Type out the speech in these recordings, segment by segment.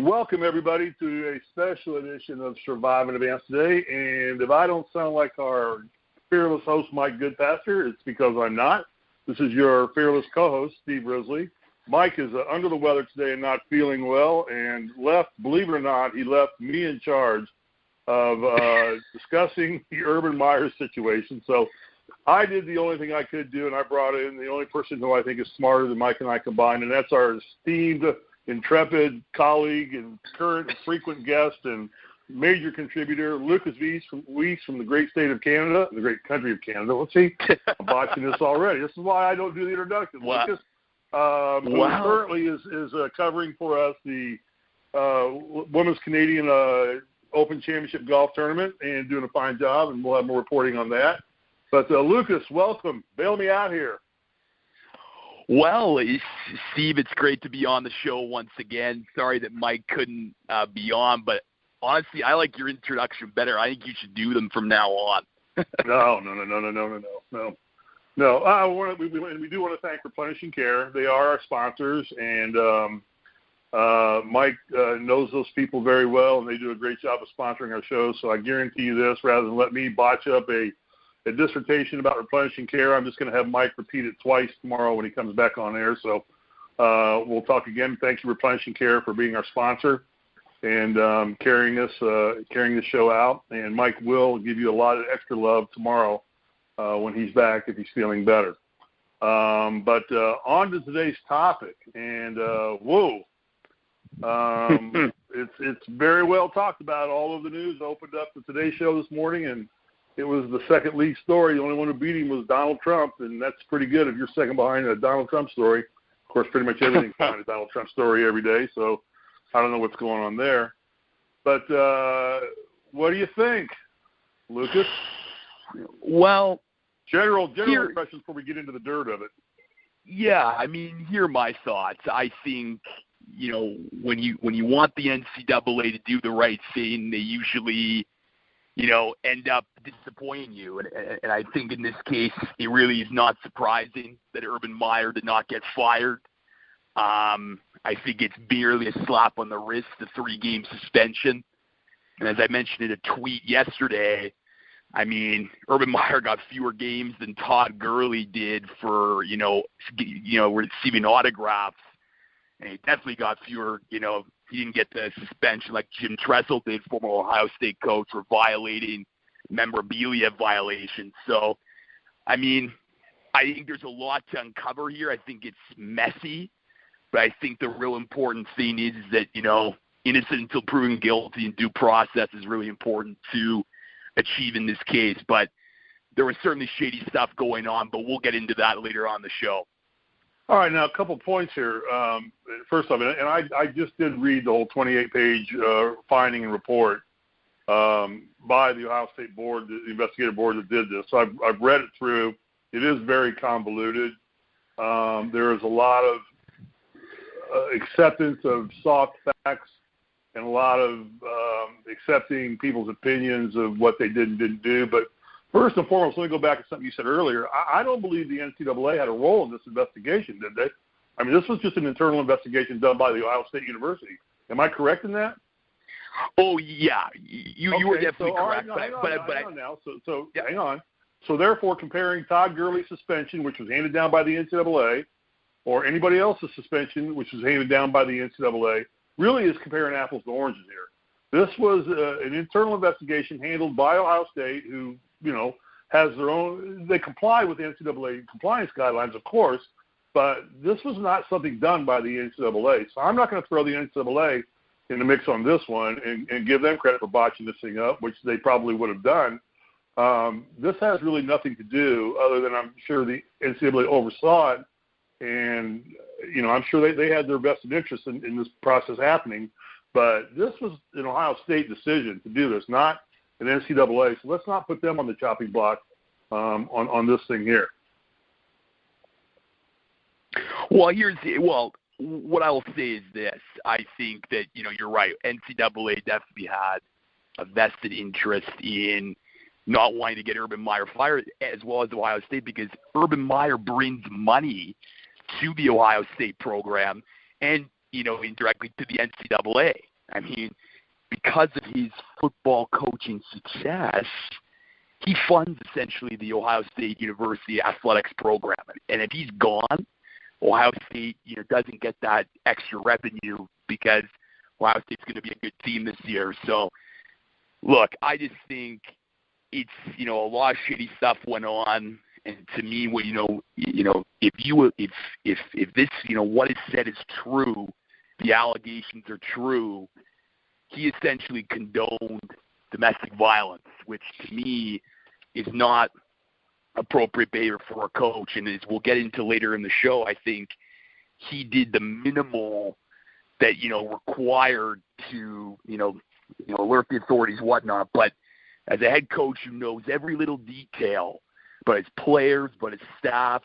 Welcome, everybody, to a special edition of Survive and Advance today. And if I don't sound like our fearless host, Mike Goodpasture, it's because I'm not. This is your fearless co-host, Steve Risley. Mike is under the weather today and not feeling well, and believe it or not, he left me in charge of discussing the Urban Meyer situation. So I did the only thing I could do, and I brought in the only person who I think is smarter than Mike and I combined, and that's our esteemed, intrepid colleague and current and frequent guest and major contributor, Lukas Weese from the great state of Canada, the great country of Canada. Let's see, I'm botching this already. This is why I don't do the introduction. Wow. Lukas, who currently is covering for us the Women's Canadian Open Championship Golf Tournament and doing a fine job, and we'll have more reporting on that. But Lukas, welcome. Bail me out here. Well, Steve, it's great to be on the show once again. Sorry that Mike couldn't be on, but honestly, I like your introduction better. I think you should do them from now on. No. We do want to thank Replenishing Care. They are our sponsors, and Mike knows those people very well, and they do a great job of sponsoring our shows. So I guarantee you this, rather than let me botch up a dissertation about Replenishing Care, I'm just going to have Mike repeat it twice tomorrow when he comes back on air. So we'll talk again. Thank you, Replenishing Care, for being our sponsor and carrying the show out. And Mike will give you a lot of extra love tomorrow when he's back, if he's feeling better. But on to today's topic. And it's very well talked about. All of the news opened up to today's show this morning, and it was the second lead story. The only one who beat him was Donald Trump, and that's pretty good if you're second behind a Donald Trump story. Of course, pretty much everything's behind a Donald Trump story every day, so I don't know what's going on there. But what do you think, Lukas? Well, general impressions before we get into the dirt of it. Yeah, I mean, here are my thoughts. I think, when you want the NCAA to do the right thing, they usually end up disappointing you. And I think in this case, it really is not surprising that Urban Meyer did not get fired. I think it's merely a slap on the wrist, the 3-game suspension. And as I mentioned in a tweet yesterday, I mean, Urban Meyer got fewer games than Todd Gurley did for, receiving autographs. And he definitely got fewer, he didn't get the suspension like Jim Tressel did, former Ohio State coach, for violating memorabilia violations. So, I mean, I think there's a lot to uncover here. I think it's messy, but I think the real important thing is that, innocent until proven guilty, and due process is really important to achieve in this case. But there was certainly shady stuff going on, but we'll get into that later on the show. All right, now a couple points here. First off, and I just did read the whole 28-page finding and report by the Ohio State board, the investigative board that did this. So I've read it through. It is very convoluted. There is a lot of acceptance of soft facts and a lot of accepting people's opinions of what they did and didn't do. But first and foremost, let me go back to something you said earlier. I don't believe the NCAA had a role in this investigation, did they? I mean, this was just an internal investigation done by the Ohio State University. Am I correct in that? Oh, yeah. You were definitely correct. Hang on. So, therefore, comparing Todd Gurley's suspension, which was handed down by the NCAA, or anybody else's suspension, which was handed down by the NCAA, really is comparing apples to oranges here. This was an internal investigation handled by Ohio State, who, has their own – they comply with the NCAA compliance guidelines, of course, but this was not something done by the NCAA. So I'm not going to throw the NCAA in the mix on this one and give them credit for botching this thing up, which they probably would have done. This has really nothing to do, other than I'm sure the NCAA oversaw it, and, I'm sure they had their vested interest in this process happening. But this was an Ohio State decision to do this, not an NCAA. So let's not put them on the chopping block on this thing here. Well, what I will say is this. I think that, you're right. NCAA definitely had a vested interest in not wanting to get Urban Meyer fired, as well as Ohio State, because Urban Meyer brings money to the Ohio State program and, indirectly to the NCAA. I mean, because of his football coaching success, he funds essentially the Ohio State University athletics program. And if he's gone, Ohio State, doesn't get that extra revenue because Ohio State's going to be a good team this year. So, look, I just think it's, a lot of shitty stuff went on. And to me, if this, what is said is true, the allegations are true, he essentially condoned domestic violence, which to me is not appropriate behavior for a coach. And as we'll get into later in the show, I think he did the minimal that, required to, alert the authorities, whatnot. But as a head coach who knows every little detail, but his players, but his staff,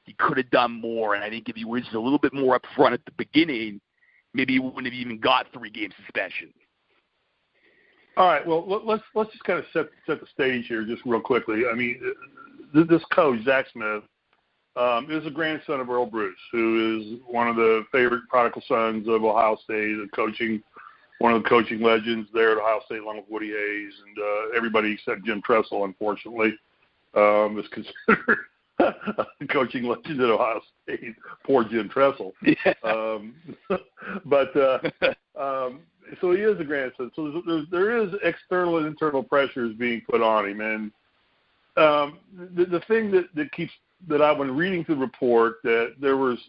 he could have done more. And I think if he was a little bit more upfront at the beginning, maybe he wouldn't have even got 3-game suspension. All right. Well, let's just kind of set the stage here just real quickly. I mean, this coach, Zach Smith, is a grandson of Earl Bruce, who is one of the favorite prodigal sons of Ohio State, one of the coaching legends there at Ohio State, along with Woody Hayes, and everybody except Jim Tressel, unfortunately, is considered a coaching legend at Ohio State. Poor Jim Tressel. Yeah. So he is a grandson. So there is external and internal pressures being put on him. And the thing that I when reading through the report, that there was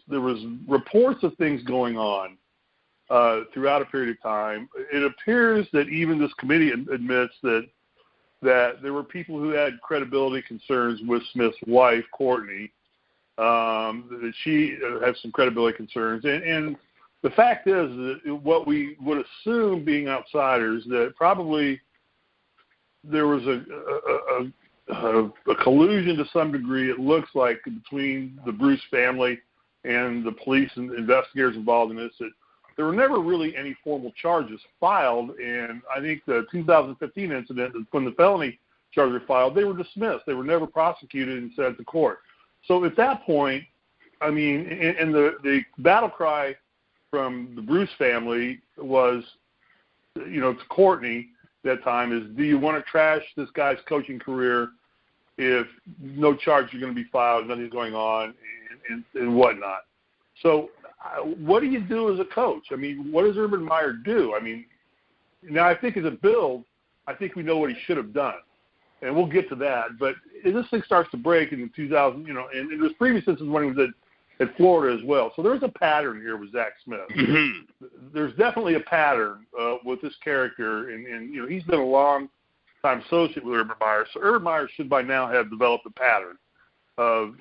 reports of things going on throughout a period of time. It appears that even this committee admits that there were people who had credibility concerns with Smith's wife, Courtney, that she had some credibility concerns. And the fact is that what we would assume, being outsiders, that probably there was a collusion to some degree, it looks like, between the Bruce family and the police and investigators involved in this, that there were never really any formal charges filed. And I think the 2015 incident, when the felony charges were filed, they were dismissed. They were never prosecuted and sent to court. So at that point, I mean, and the battle cry from the Bruce family was, to Courtney that time is, do you want to trash this guy's coaching career if no charges are going to be filed, nothing's going on, and whatnot? So what do you do as a coach? I mean, what does Urban Meyer do? I mean, now I think as a build, I think we know what he should have done, and we'll get to that. But this thing starts to break in 2000, and it was previous instances when he was at Florida as well. So there's a pattern here with Zach Smith. Mm-hmm. There's definitely a pattern with this character, and he's been a long-time associate with Urban Meyer. So Urban Meyer should by now have developed a pattern of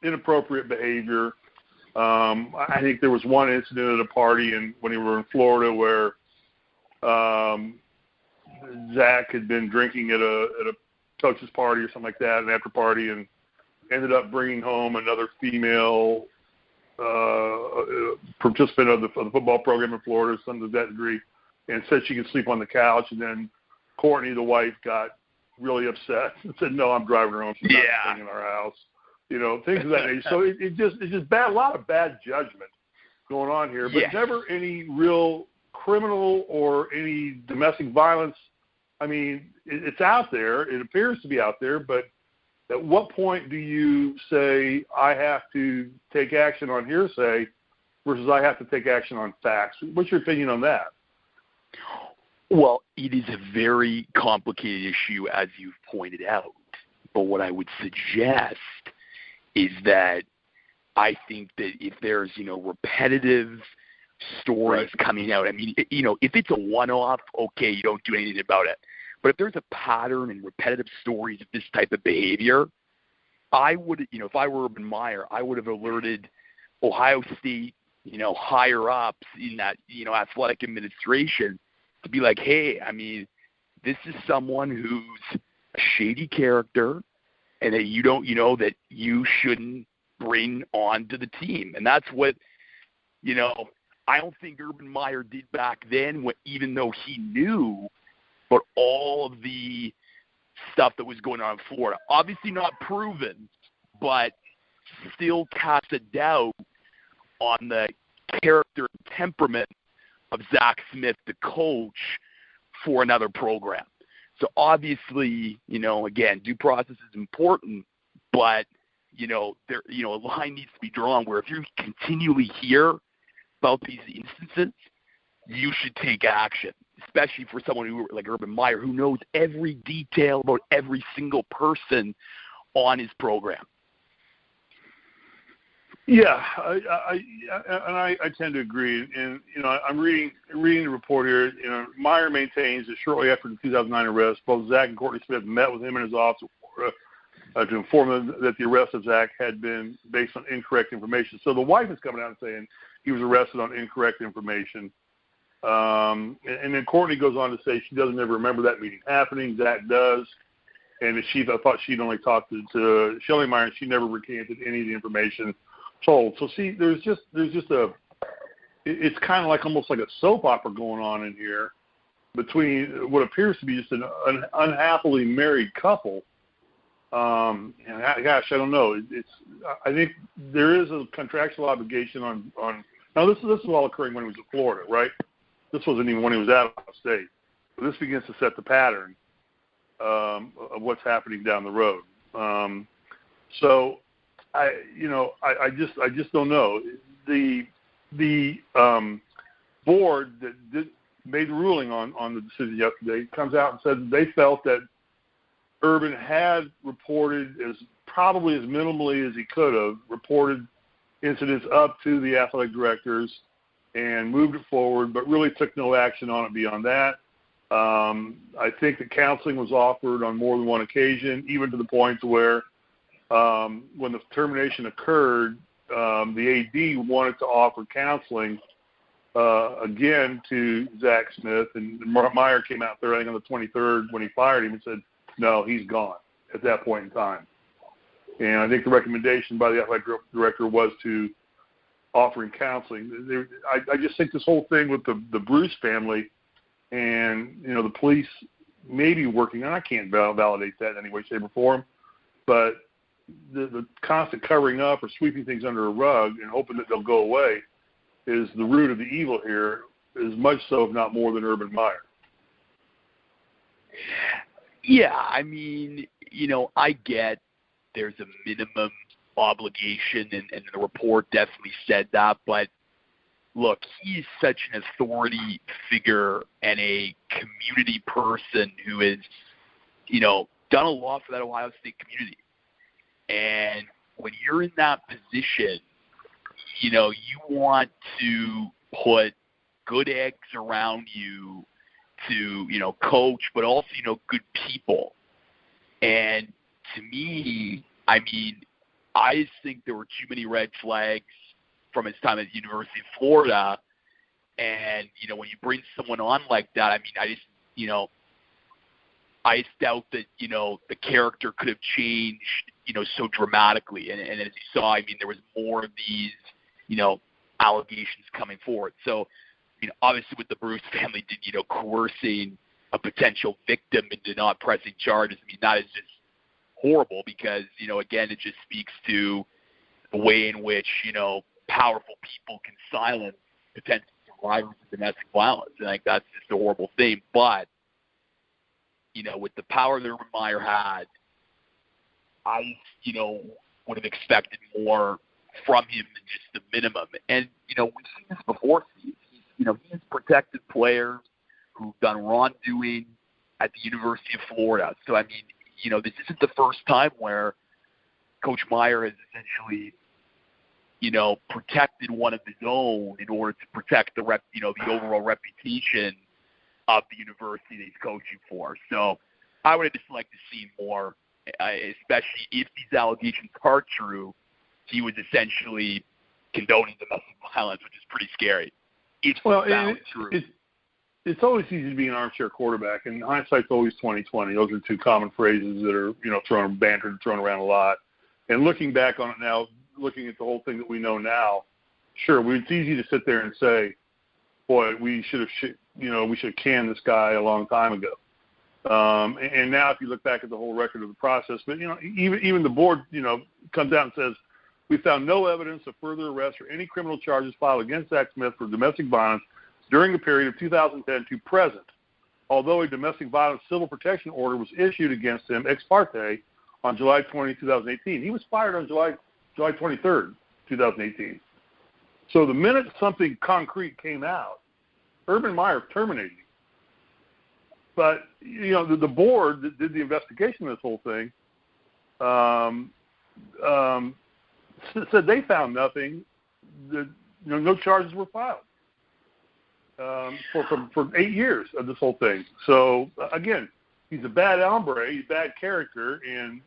inappropriate behavior. I think there was one incident at a party when he were in Florida where Zach had been drinking at a coach's party or something like that, an after party, and ended up bringing home another female participant of the football program in Florida, something to that degree, and said she could sleep on the couch. And then Courtney, the wife, got really upset and said, "No, I'm driving her home. She's not staying in our house." Things of that nature. So it's just bad, a lot of bad judgment going on here, but never any real criminal or any domestic violence. I mean, it's out there. It appears to be out there, but at what point do you say, I have to take action on hearsay versus I have to take action on facts? What's your opinion on that? Well, it is a very complicated issue, as you've pointed out. But what I would suggest is that I think that if there's, repetitive stories coming out, I mean, if it's a one-off, okay, you don't do anything about it. But if there's a pattern and repetitive stories of this type of behavior, I would, if I were Urban Meyer, I would have alerted Ohio State, higher ups in that, athletic administration to be like, hey, I mean, this is someone who's a shady character and that you don't, that you shouldn't bring on to the team. And that's what, I don't think Urban Meyer did back then, even though he knew. But all of the stuff that was going on in Florida, obviously not proven, but still cast a doubt on the character and temperament of Zach Smith, the coach, for another program. So obviously, again, due process is important, but there, a line needs to be drawn where if you continually hear about these instances, you should take action, especially for someone who, like Urban Meyer, who knows every detail about every single person on his program. Yeah, I tend to agree. And, I'm reading the report here. Meyer maintains that shortly after the 2009 arrest, both Zach and Courtney Smith met with him in his office to inform them that the arrest of Zach had been based on incorrect information. So the wife is coming out and saying he was arrested on incorrect information. And then Courtney goes on to say she doesn't ever remember that meeting happening. Zach does. And I thought she'd only talked to Shelley Meyer, and she never recanted any of the information told. So see, there's just it's kind of like almost like a soap opera going on in here between what appears to be just an unhappily married couple. And gosh, I don't know. I think there is a contractual obligation on. Now this is all occurring when he was in Florida, right? This wasn't even when he was out of state. But this begins to set the pattern of what's happening down the road. So I just don't know. The board that made the ruling on the decision yesterday comes out and said that they felt that Urban had reported probably as minimally as he could have reported incidents up to the athletic directors and moved it forward, but really took no action on it beyond that. I think that counseling was offered on more than one occasion, even to the point to where when the termination occurred, the AD wanted to offer counseling again to Zach Smith, and Meyer came out there, I think, on the 23rd when he fired him and said, no, he's gone at that point in time. And I think the recommendation by the athletic director was to offering counseling. I just think this whole thing with the Bruce family and, the police may be working, and I can't validate that in any way, shape, or form, but the constant covering up or sweeping things under a rug and hoping that they'll go away is the root of the evil here, as much so, if not more, than Urban Meyer. Yeah, I mean, I get there's a minimum obligation, and the report definitely said that, but look, he's such an authority figure and a community person who has, done a lot for that Ohio State community. And when you're in that position, you want to put good eggs around you to, coach, but also, good people. And to me, I mean, I just think there were too many red flags from his time at the University of Florida. And, when you bring someone on like that, I mean, I just doubt that, the character could have changed, so dramatically. And as you saw, I mean, there was more of these, allegations coming forward. So, obviously with the Bruce family, coercing a potential victim into not pressing charges, I mean, that is just horrible because, again, it just speaks to the way in which, powerful people can silence potential survivors of domestic violence. And I think that's just a horrible thing. But, with the power that Urban Meyer had, I, would have expected more from him than just the minimum. And, we've seen this before, Steve. He's protected players who've done wrongdoing at the University of Florida. So, I mean, this isn't the first time where Coach Meyer has essentially, protected one of his own in order to protect the overall reputation of the university that he's coaching for. So I would have just liked to see more, especially if these allegations are true. He was essentially condoning domestic violence, which is pretty scary. It's true. It's always easy to be an armchair quarterback, and hindsight's always 20/20. Those are two common phrases that are, bantered and thrown around a lot. And looking back on it now, looking at the whole thing that we know now, sure, it's easy to sit there and say, boy, we should have canned this guy a long time ago. And now if you look back at the whole record of the process, but, even the board, comes out and says, we found no evidence of further arrest or any criminal charges filed against Zach Smith for domestic violence during the period of 2010 to present, although a domestic violence civil protection order was issued against him ex parte on July 20, 2018. He was fired on July 23rd, 2018. So the minute something concrete came out, Urban Meyer terminated him. But, the board that did the investigation of this whole thing said they found nothing, that, no charges were filed for 8 years of this whole thing. So, again, he's a bad hombre, he's a bad character, and,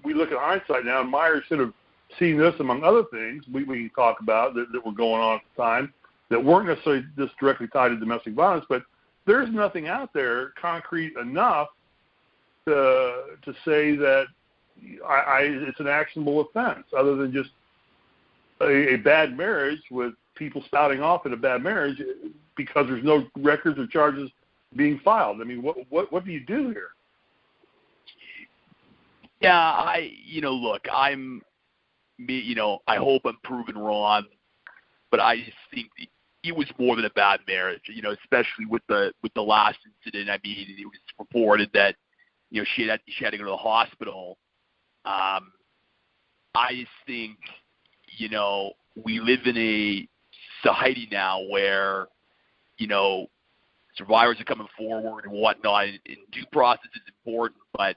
we look at hindsight now, and Meyer should have seen this among other things we talk about that were going on at the time that weren't necessarily just directly tied to domestic violence, but there's nothing out there concrete enough to say that it's an actionable offense other than just a bad marriage with people spouting off in a bad marriage because there's no records or charges being filed. I mean, what do you do here? Yeah, look, I hope I'm proven wrong, but I just think it was more than a bad marriage, especially with the last incident. I mean, it was reported that, she had to go to the hospital. I just think, we live in a society now where, survivors are coming forward and whatnot, and due process is important, but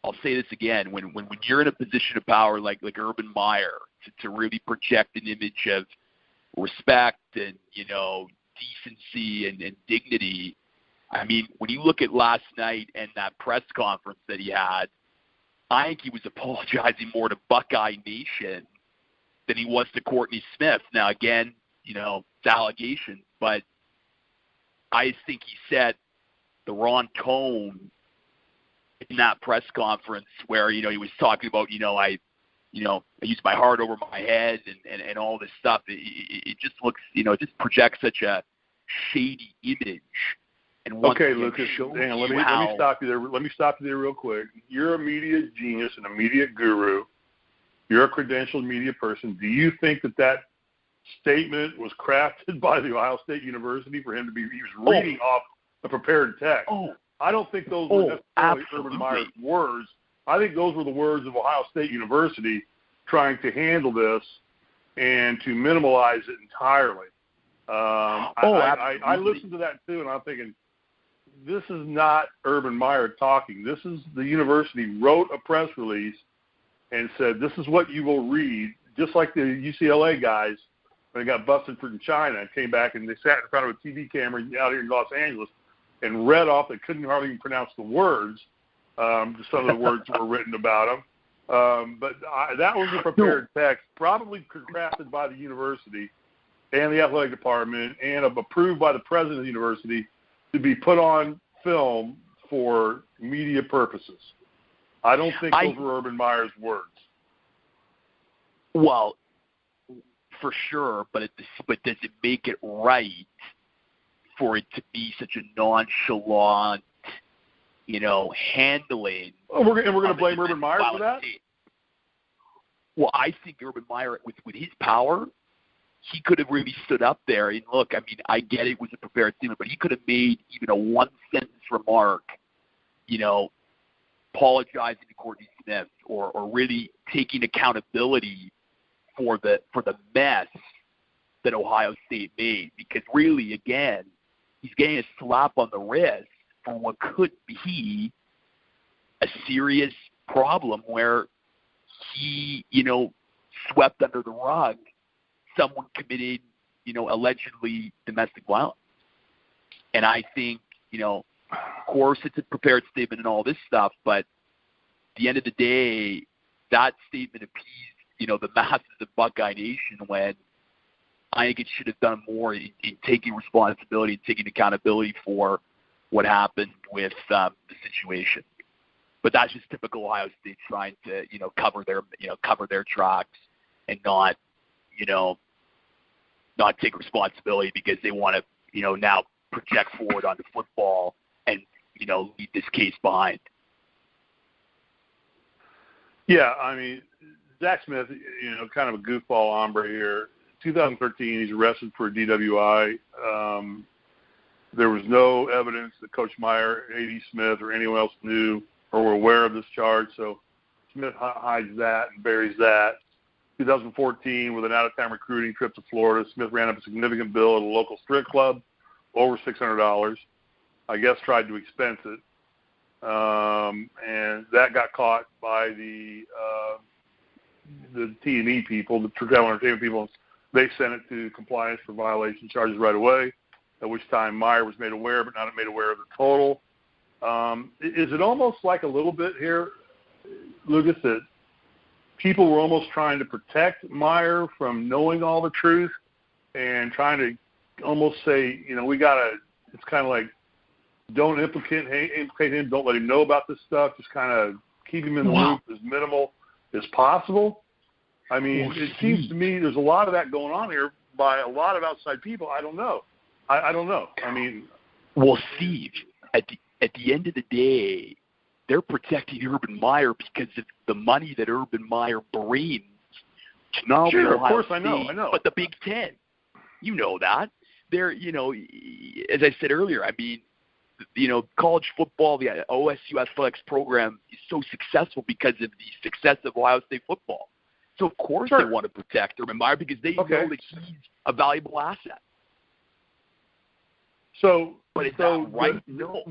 I'll say this again, when you're in a position of power like Urban Meyer, to really project an image of respect and, decency and dignity, I mean, when you look at last night and that press conference that he had, I think he was apologizing more to Buckeye Nation than he was to Courtney Smith. Now, again, it's allegations, but I just think he set the wrong tone in that press conference where, he was talking about, I use my heart over my head and all this stuff. It just looks, it just projects such a shady image. And okay, Lucas, hang on, let me stop you there. Let me stop you there real quick. You're a media genius and a media guru. You're a credentialed media person. Do you think that statement was crafted by the Ohio State University for him to be? He was reading off a prepared text. I don't think those were necessarily Urban Meyer's words. I think those were the words of Ohio State University trying to handle this and to minimalize it entirely. I listened to that too, and I'm thinking, this is not Urban Meyer talking. This is the university wrote a press release and said, this is what you will read, just like the UCLA guys when they got busted from China and came back and they sat in front of a TV camera out here in Los Angeles and read off. They couldn't hardly even pronounce the words. Some of the words were written about them. But that was a prepared text, probably crafted by the university and the athletic department and approved by the president of the university to be put on film for media purposes. I don't think those were Urban Meyer's words. Well, for sure, but does it make it right for it to be such a nonchalant, handling? Oh, we're going to blame Urban Meyer for that? Well, I think Urban Meyer, with his power, he could have really stood up there. And look, I mean, I get it was a prepared statement, but he could have made even a one-sentence remark, apologizing to Courtney Smith or really taking accountability for the mess that Ohio State made. Because really, again, he's getting a slap on the wrist for what could be a serious problem where he, swept under the rug someone committed, allegedly domestic violence. And I think, of course it's a prepared statement and all this stuff, but at the end of the day, that statement appeased, the masses of Buckeye Nation when I think it should have done more in taking responsibility and taking accountability for what happened with the situation. But that's just typical Ohio State trying to, cover their tracks and not take responsibility because they want to, now project forward onto football and, leave this case behind. Yeah, I mean, Zach Smith, kind of a goofball hombre here, 2013, he's arrested for a DWI. There was no evidence that Coach Meyer, A.D. Smith, or anyone else knew or were aware of this charge, so Smith hides that and buries that. 2014, with an out-of-town recruiting trip to Florida, Smith ran up a significant bill at a local strip club, over $600. I guess tried to expense it, and that got caught by the T&E people, the travel entertainment people. They sent it to compliance for violation charges right away, at which time Meyer was made aware, but not made aware of the total. Is it almost like a little bit here, Lukas, that people were almost trying to protect Meyer from knowing all the truth and trying to almost say, it's kind of like, don't implicate him, don't let him know about this stuff, just kind of keep him in the loop as minimal as possible? I mean, it seems to me there's a lot of that going on here by a lot of outside people. I don't know. I don't know. I mean, well, Steve, at the end of the day, they're protecting Urban Meyer because of the money that Urban Meyer brings to not only sure, Ohio of course, State, I know, but the Big Ten. You know that. They're, as I said earlier, I mean, college football, the OSU athletics program is so successful because of the success of Ohio State football. So, of course, they want to protect Urban Meyer because they know that he's a valuable asset. So, but is that right? No.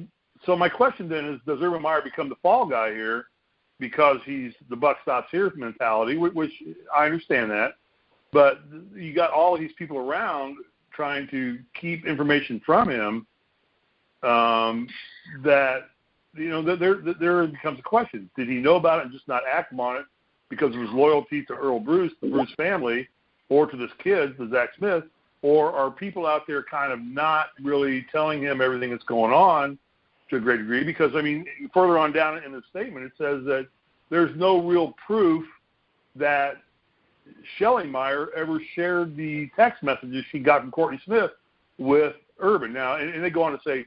So my question then is, does Urban Meyer become the fall guy here because he's the buck stops here mentality, which I understand that, but you got all of these people around trying to keep information from him that, there becomes a question. Did he know about it and just not act on it because of his loyalty to Earl Bruce, the Bruce family, or to this kid, to Zach Smith, or are people out there kind of not really telling him everything that's going on to a great degree? Because, I mean, further on down in the statement, it says that there's no real proof that Shelley Meyer ever shared the text messages she got from Courtney Smith with Urban. Now, and they go on to say,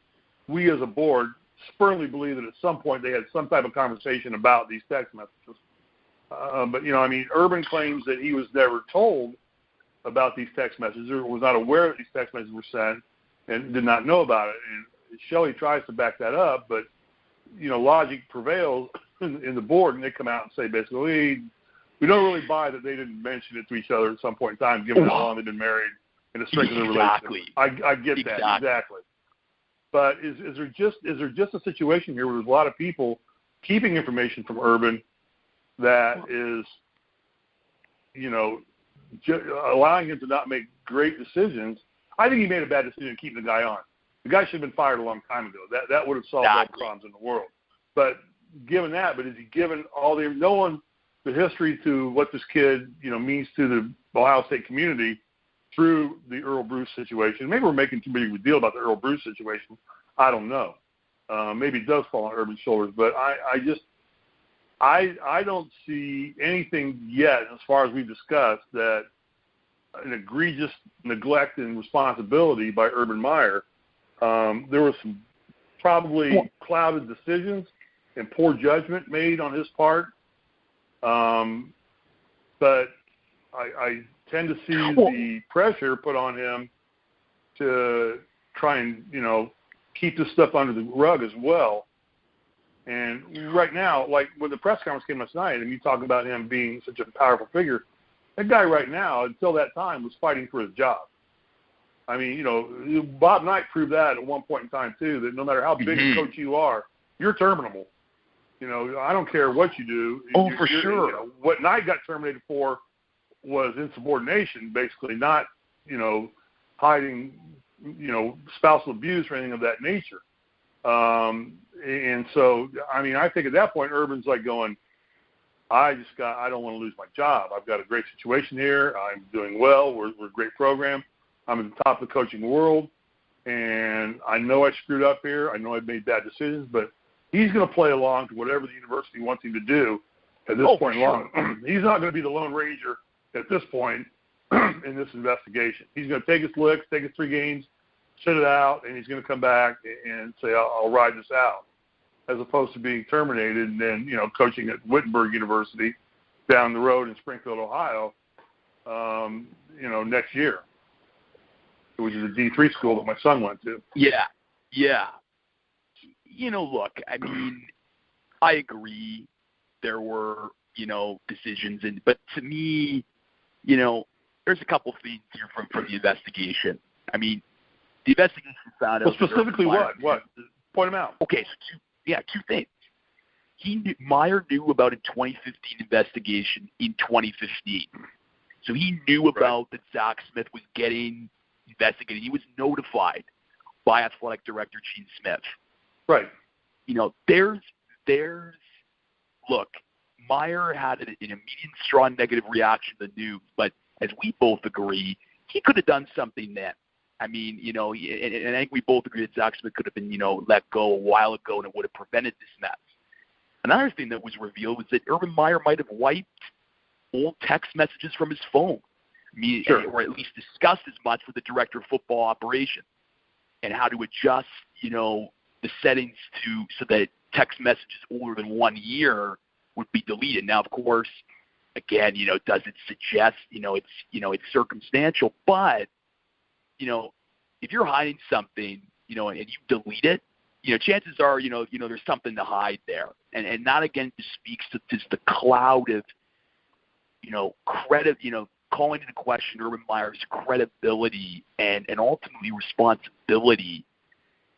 we as a board firmly believe that at some point they had some type of conversation about these text messages. But, Urban claims that he was never told about these text messages or was not aware that these text messages were sent and did not know about it. And Shelley tries to back that up, but, logic prevails in the board, and they come out and say basically, we don't really buy that they didn't mention it to each other at some point in time, given how long they've been married and the strength of their relationship. I get that, exactly. But is there just a situation here where there's a lot of people keeping information from Urban that is, allowing him to not make great decisions? I think he made a bad decision keeping the guy on. The guy should have been fired a long time ago. That would have solved all the problems in the world. But given that, is he given knowing the history to what this kid, means to the Ohio State community through the Earl Bruce situation? Maybe we're making too big of a deal about the Earl Bruce situation. I don't know. Maybe it does fall on Urban's shoulders, but I don't see anything yet, as far as we've discussed, that an egregious neglect and responsibility by Urban Meyer. There were some probably clouded decisions and poor judgment made on his part. But I tend to see the pressure put on him to try and, keep this stuff under the rug as well. And right now, like when the press conference came last night and you talk about him being such a powerful figure, that guy right now, until that time, was fighting for his job. I mean, Bob Knight proved that at one point in time, too, that no matter how big a coach you are, you're terminable. I don't care what you do. For sure. What Knight got terminated for was insubordination, basically, not, hiding, spousal abuse or anything of that nature. And so, I think at that point, Urban's like going, I don't want to lose my job. I've got a great situation here. I'm doing well. We're a great program. I'm at the top of the coaching world, and I know I screwed up here. I know I've made bad decisions, but he's going to play along to whatever the university wants him to do at this point along. He's not going to be the Lone Ranger at this point in this investigation. He's going to take his licks, take his 3 games, sit it out, and he's going to come back and say, I'll ride this out, as opposed to being terminated and then, coaching at Wittenberg University down the road in Springfield, Ohio. next year, which is a D3 school that my son went to. Yeah. Look, I mean, I agree there were, decisions, but to me, there's a couple things here from the investigation. I mean, the investigation found out. Well, specifically what? Point them out. Okay, so two things. Meyer knew about a 2015 investigation in 2015. So he knew about that Zach Smith was getting investigated. He was notified by athletic director Gene Smith. Right. Look, Meyer had an immediate strong negative reaction to the news, but as we both agree, he could have done something then. I mean, and I think we both agree that Zach Smith could have been, let go a while ago, and it would have prevented this mess. Another thing that was revealed was that Urban Meyer might have wiped old text messages from his phone. I mean, sure. Or at least discussed as much with the director of football operations and how to adjust, the settings so that text messages older than 1 year would be deleted. Now, of course, again, does it suggest, it's circumstantial, but, if you're hiding something, and you delete it, chances are, there's something to hide there. And that, again, just speaks to just the cloud of, credit, calling into question Urban Meyer's credibility and ultimately responsibility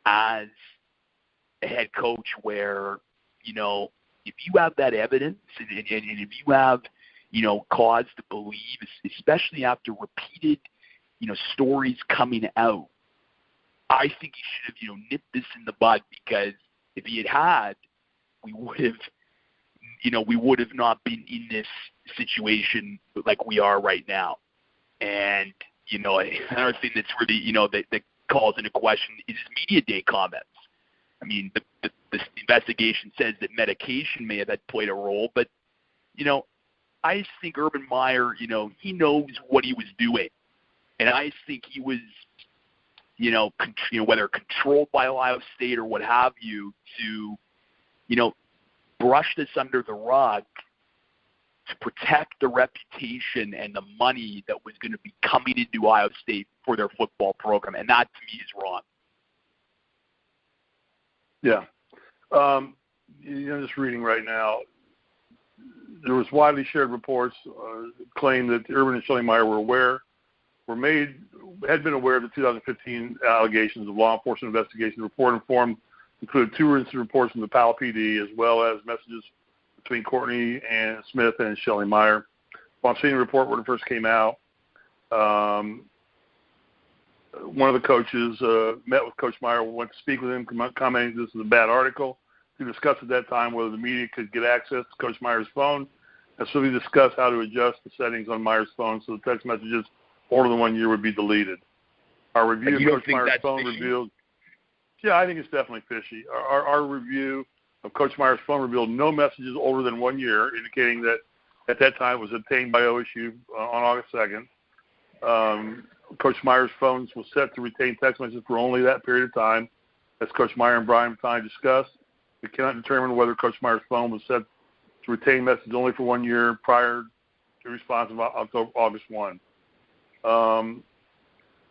as a head coach where, if you have that evidence and if you have, cause to believe, especially after repeated, stories coming out, I think he should have, nipped this in the bud, because if he had, we would have not been in this situation like we are right now. And, another thing that's really, that calls into question is his media day comments. I mean, the investigation says that medication may have played a role, but, I just think Urban Meyer, he knows what he was doing. And I think he was, whether controlled by Ohio State or what have you, to, brush this under the rug to protect the reputation and the money that was going to be coming into Ohio State for their football program. And that, to me, is wrong. Yeah. Just reading right now, there was widely shared reports claim that Urban and Shelley Meyer had been aware of the 2015 allegations of law enforcement investigation. The report included 2 incident reports from the Powell PD, as well as messages between Courtney and Smith and Shelley Meyer. While seeing the report when it first came out, one of the coaches met with Coach Meyer, went to speak with him, commenting this is a bad article. He discussed at that time whether the media could get access to Coach Meyer's phone, and so we discussed how to adjust the settings on Meyer's phone so the text messages older than 1 year would be deleted. Our review of Coach Meyer's phone revealed, I think it's definitely fishy. Our review of Coach Meyer's phone revealed no messages older than 1 year, indicating that at that time it was obtained by OSU on August 2nd. Coach Meyer's phone was set to retain text messages for only that period of time. As Coach Meyer and Brian Stein discussed, we cannot determine whether Coach Meyer's phone was set to retain messages only for 1 year prior to response of August 1.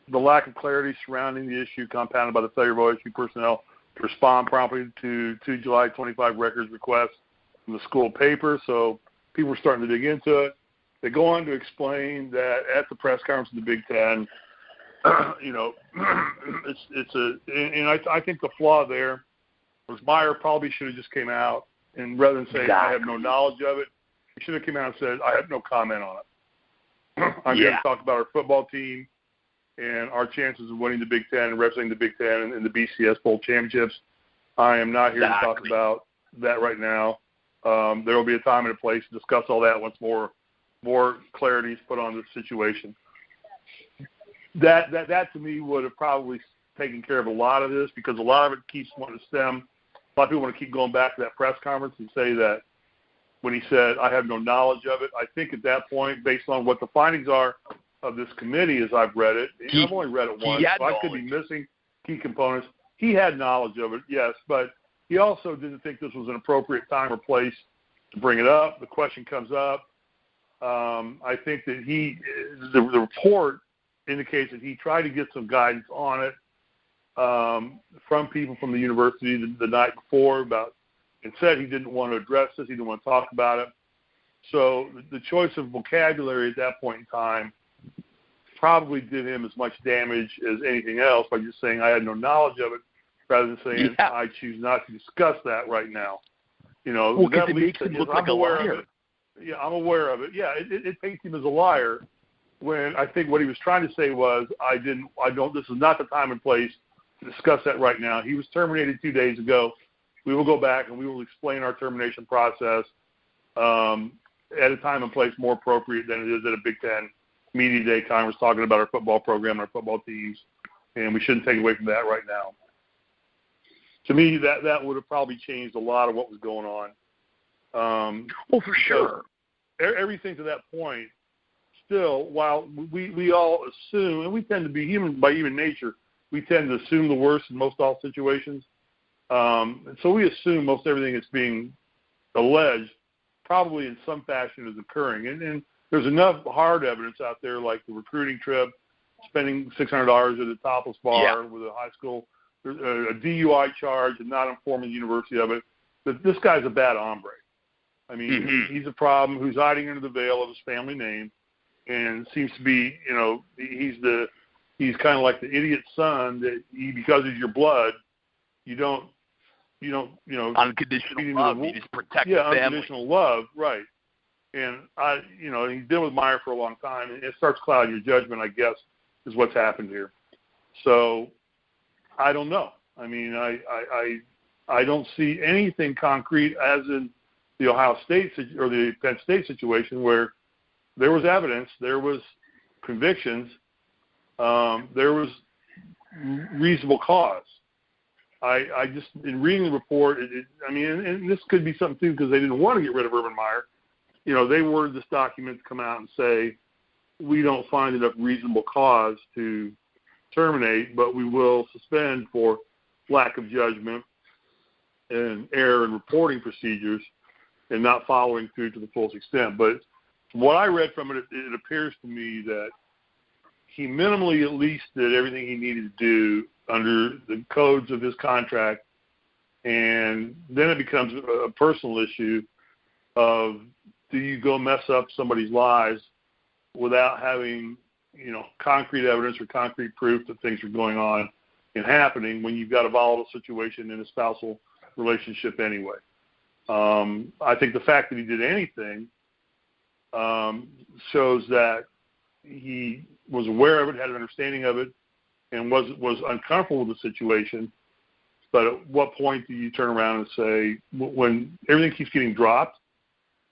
The lack of clarity surrounding the issue compounded by the failure of OSU personnel to respond promptly to 2 July 25 records requests from the school paper. So people were starting to dig into it. They go on to explain that at the press conference of the Big Ten, I think the flaw there was Meyer probably should have just came out, and rather than saying I have no knowledge of it, he should have come out and said I have no comment on it. I'm going to talk about our football team and our chances of winning the Big Ten and representing the Big Ten and the BCS Bowl championships. I am not here to talk about that right now. There will be a time and a place to discuss all that once more clarity is put on the situation. That to me would have probably taken care of a lot of this, because a lot of it keeps wanting to stem. A lot of people want to keep going back to that press conference and say that when he said, I have no knowledge of it, I think at that point, based on what the findings are of this committee as I've read it, I've only read it once, so I could be missing key components. He had knowledge of it, yes, but he also didn't think this was an appropriate time or place to bring it up. The question comes up. I think that the report indicates that he tried to get some guidance on it from people from the university the night before and said he didn't want to address this, he didn't want to talk about it. So the choice of vocabulary at that point in time probably did him as much damage as anything else by just saying I had no knowledge of it, rather than saying I choose not to discuss that right now. Well, because it makes him look like a liar. Yeah, I'm aware of it. Yeah, it paints him as a liar when I think what he was trying to say was this is not the time and place to discuss that right now. He was terminated 2 days ago. We will go back and we will explain our termination process at a time and place more appropriate than it is at a Big Ten Media Day conference talking about our football program and our football teams, and we shouldn't take away from that right now. To me, that would have probably changed a lot of what was going on. Well, for sure. Everything to that point, still, while we all assume, and we tend to be by human nature, we tend to assume the worst in most all situations. And so we assume most everything that's being alleged probably in some fashion is occurring. And there's enough hard evidence out there, like the recruiting trip, spending $600 at a topless bar with a high school, a DUI charge, and not informing the university of it, that this guy's a bad hombre. I mean, he's a problem who's hiding under the veil of his family name, and seems to be, he's kind of like the idiot son that because of your blood, you don't unconditional love. You just protect the family. Unconditional love, right? And he's been with Meyer for a long time, and it starts clouding your judgment, I guess, is what's happened here. So I don't know. I mean, I don't see anything concrete as in the Ohio State or the Penn State situation where there was evidence, there was convictions, there was reasonable cause. I just, in reading the report, and this could be something too because they didn't want to get rid of Urban Meyer. They worded this document to come out and say, we don't find enough reasonable cause to terminate, but we will suspend for lack of judgment and error in reporting procedures and not following through to the fullest extent. But from what I read from it, it appears to me that he minimally at least did everything he needed to do under the codes of his contract, and then it becomes a personal issue of, do you go mess up somebody's lives without having, concrete evidence or concrete proof that things are going on and happening when you've got a volatile situation in a spousal relationship anyway. I think the fact that he did anything shows that he was aware of it, had an understanding of it, and was uncomfortable with the situation. But at what point do you turn around and say, when everything keeps getting dropped,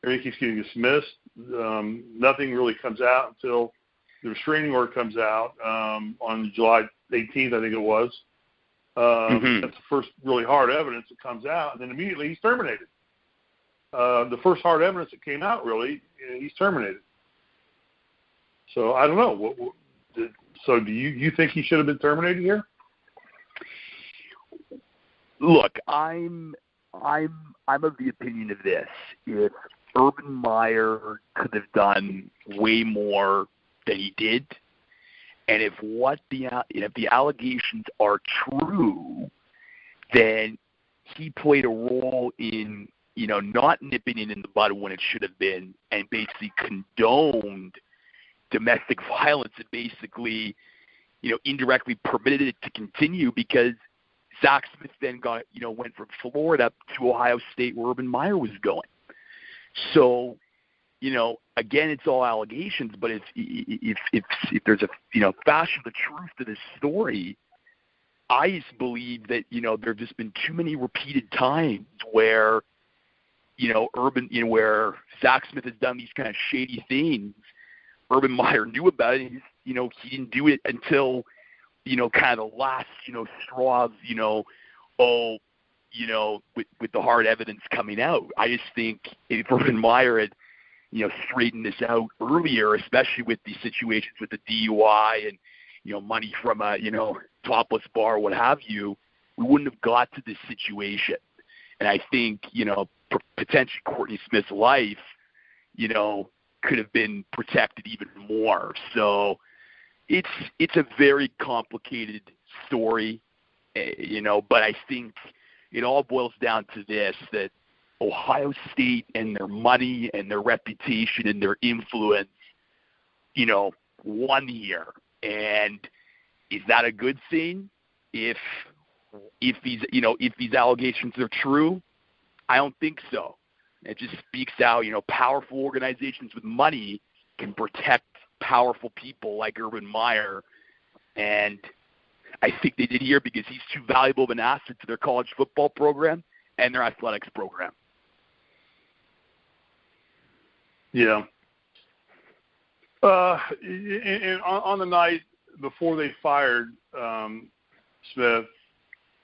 everything keeps getting dismissed, nothing really comes out until the restraining order comes out on July 18th, I think it was. That's the first really hard evidence that comes out, and then immediately he's terminated. The first hard evidence that came out, really, he's terminated. So I don't know. So do you think he should have been terminated here? Look, I'm of the opinion of this: if Urban Meyer could have done way more than he did, and if the allegations are true, then he played a role in not nipping it in the bud when it should have been, and basically condoned domestic violence and basically, indirectly permitted it to continue, because Zach Smith then went from Florida to Ohio State where Urban Meyer was going. So, again, it's all allegations, but if there's a fashion of the truth to this story, I just believe that, there have just been too many repeated times where, where Zach Smith has done these kind of shady things. Urban Meyer knew about it. He didn't do it until, kind of the last, straws, with the hard evidence coming out. I just think if Urban Meyer had, straightened this out earlier, especially with the situations with the DUI and, money from a, topless bar, what have you, we wouldn't have got to this situation. And I think, potentially Courtney Smith's life, could have been protected even more. So it's a very complicated story, but I think it all boils down to this, that Ohio State and their money and their reputation and their influence, won here. And is that a good thing? If these allegations are true, I don't think so. It just speaks out, powerful organizations with money can protect powerful people like Urban Meyer. And I think they did here because he's too valuable of an asset to their college football program and their athletics program. Yeah. And on the night before they fired Smith,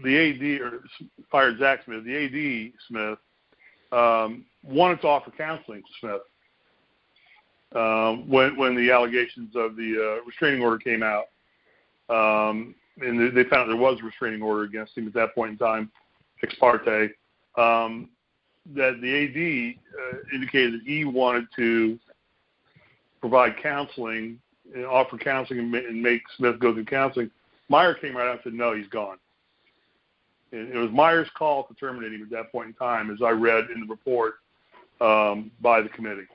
the AD, or fired Zach Smith, the AD Smith, wanted to offer counseling to Smith when the allegations of the restraining order came out. And they found there was a restraining order against him at that point in time, ex parte, that the AD indicated that he wanted to provide counseling, offer counseling and make Smith go through counseling. Meyer came right out and said, no, he's gone. And it was Meyer's call to terminate him at that point in time, as I read in the report by the committee.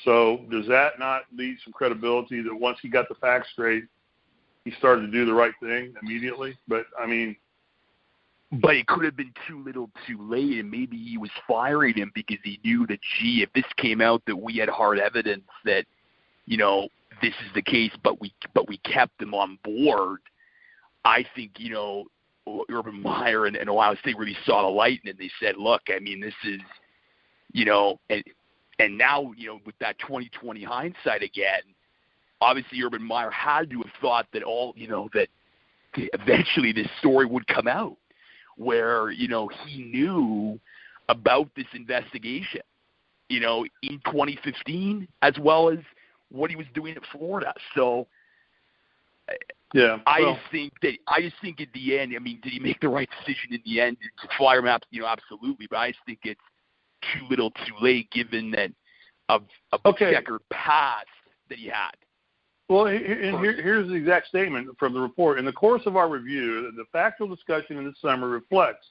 So does that not lead some credibility that once he got the facts straight, he started to do the right thing immediately? But it could have been too little too late, and maybe he was firing him because he knew that, if this came out that we had hard evidence that, this is the case, but we kept him on board, I think, Urban Meyer and Ohio State really saw the light, and they said, look, this is, and now, with that 2020 hindsight again, obviously Urban Meyer had to have thought that that eventually this story would come out where, he knew about this investigation, in 2015, as well as what he was doing at Florida. So yeah, I just think at the end, did he make the right decision in the end to fire him? Absolutely. But I just think it's too little too late given that of the checkered past that he had. Well, here's the exact statement from the report. In the course of our review, the factual discussion in this summer reflects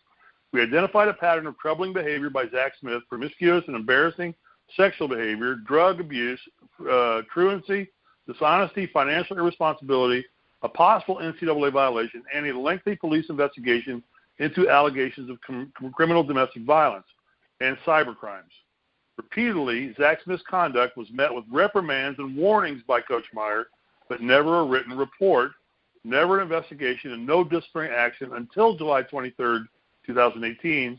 we identified a pattern of troubling behavior by Zach Smith, promiscuous and embarrassing sexual behavior, drug abuse, truancy, dishonesty, financial irresponsibility, a possible NCAA violation, and a lengthy police investigation into allegations of criminal domestic violence and cyber crimes. Repeatedly, Zach Smith's conduct was met with reprimands and warnings by Coach Meyer, but never a written report, never an investigation, and no disciplinary action until July 23rd, 2018.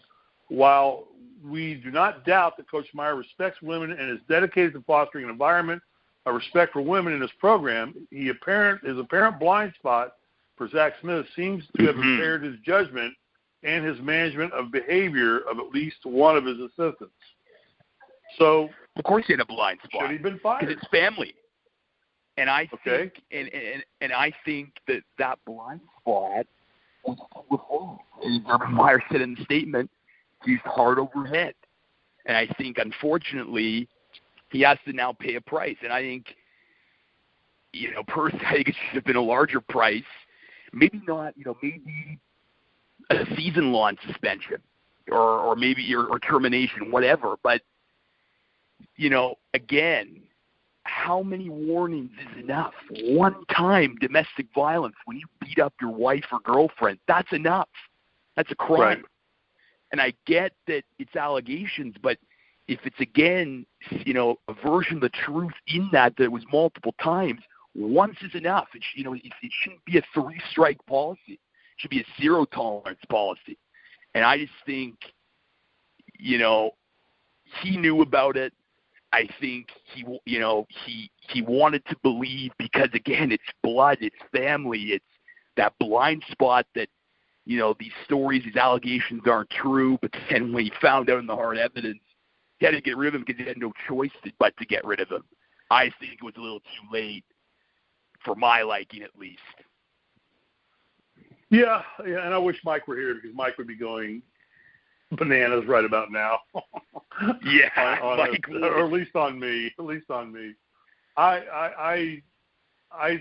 While we do not doubt that Coach Meyer respects women and is dedicated to fostering an environment of respect for women in his program, his apparent blind spot for Zach Smith seems to have impaired his judgment and his management of behavior of at least one of his assistants. So, of course, he had a blind spot. Should he have been fired? Because it's family, and I think, and I think that blind spot was as Urban Meyer said in the statement, he's hard overhead, and I think, unfortunately, he has to now pay a price. And I think, personally, I think it should have been a larger price. Maybe not, maybe a season-long suspension, or maybe or termination, whatever. But again, how many warnings is enough? One time domestic violence, when you beat up your wife or girlfriend, that's enough. That's a crime. Right. And I get that it's allegations, but if it's, again, a version of the truth in that it was multiple times, once is enough. It shouldn't be a three-strike policy. It should be a zero-tolerance policy. And I just think, he knew about it. I think he wanted to believe because, again, it's blood, it's family, it's that blind spot that, these stories, these allegations aren't true. But then when he found out in the hard evidence, he had to get rid of him because he had no choice but to get rid of him. I think it was a little too late for my liking, at least. Yeah, and I wish Mike were here because Mike would be going, bananas right about now. Yeah, or at least on me. I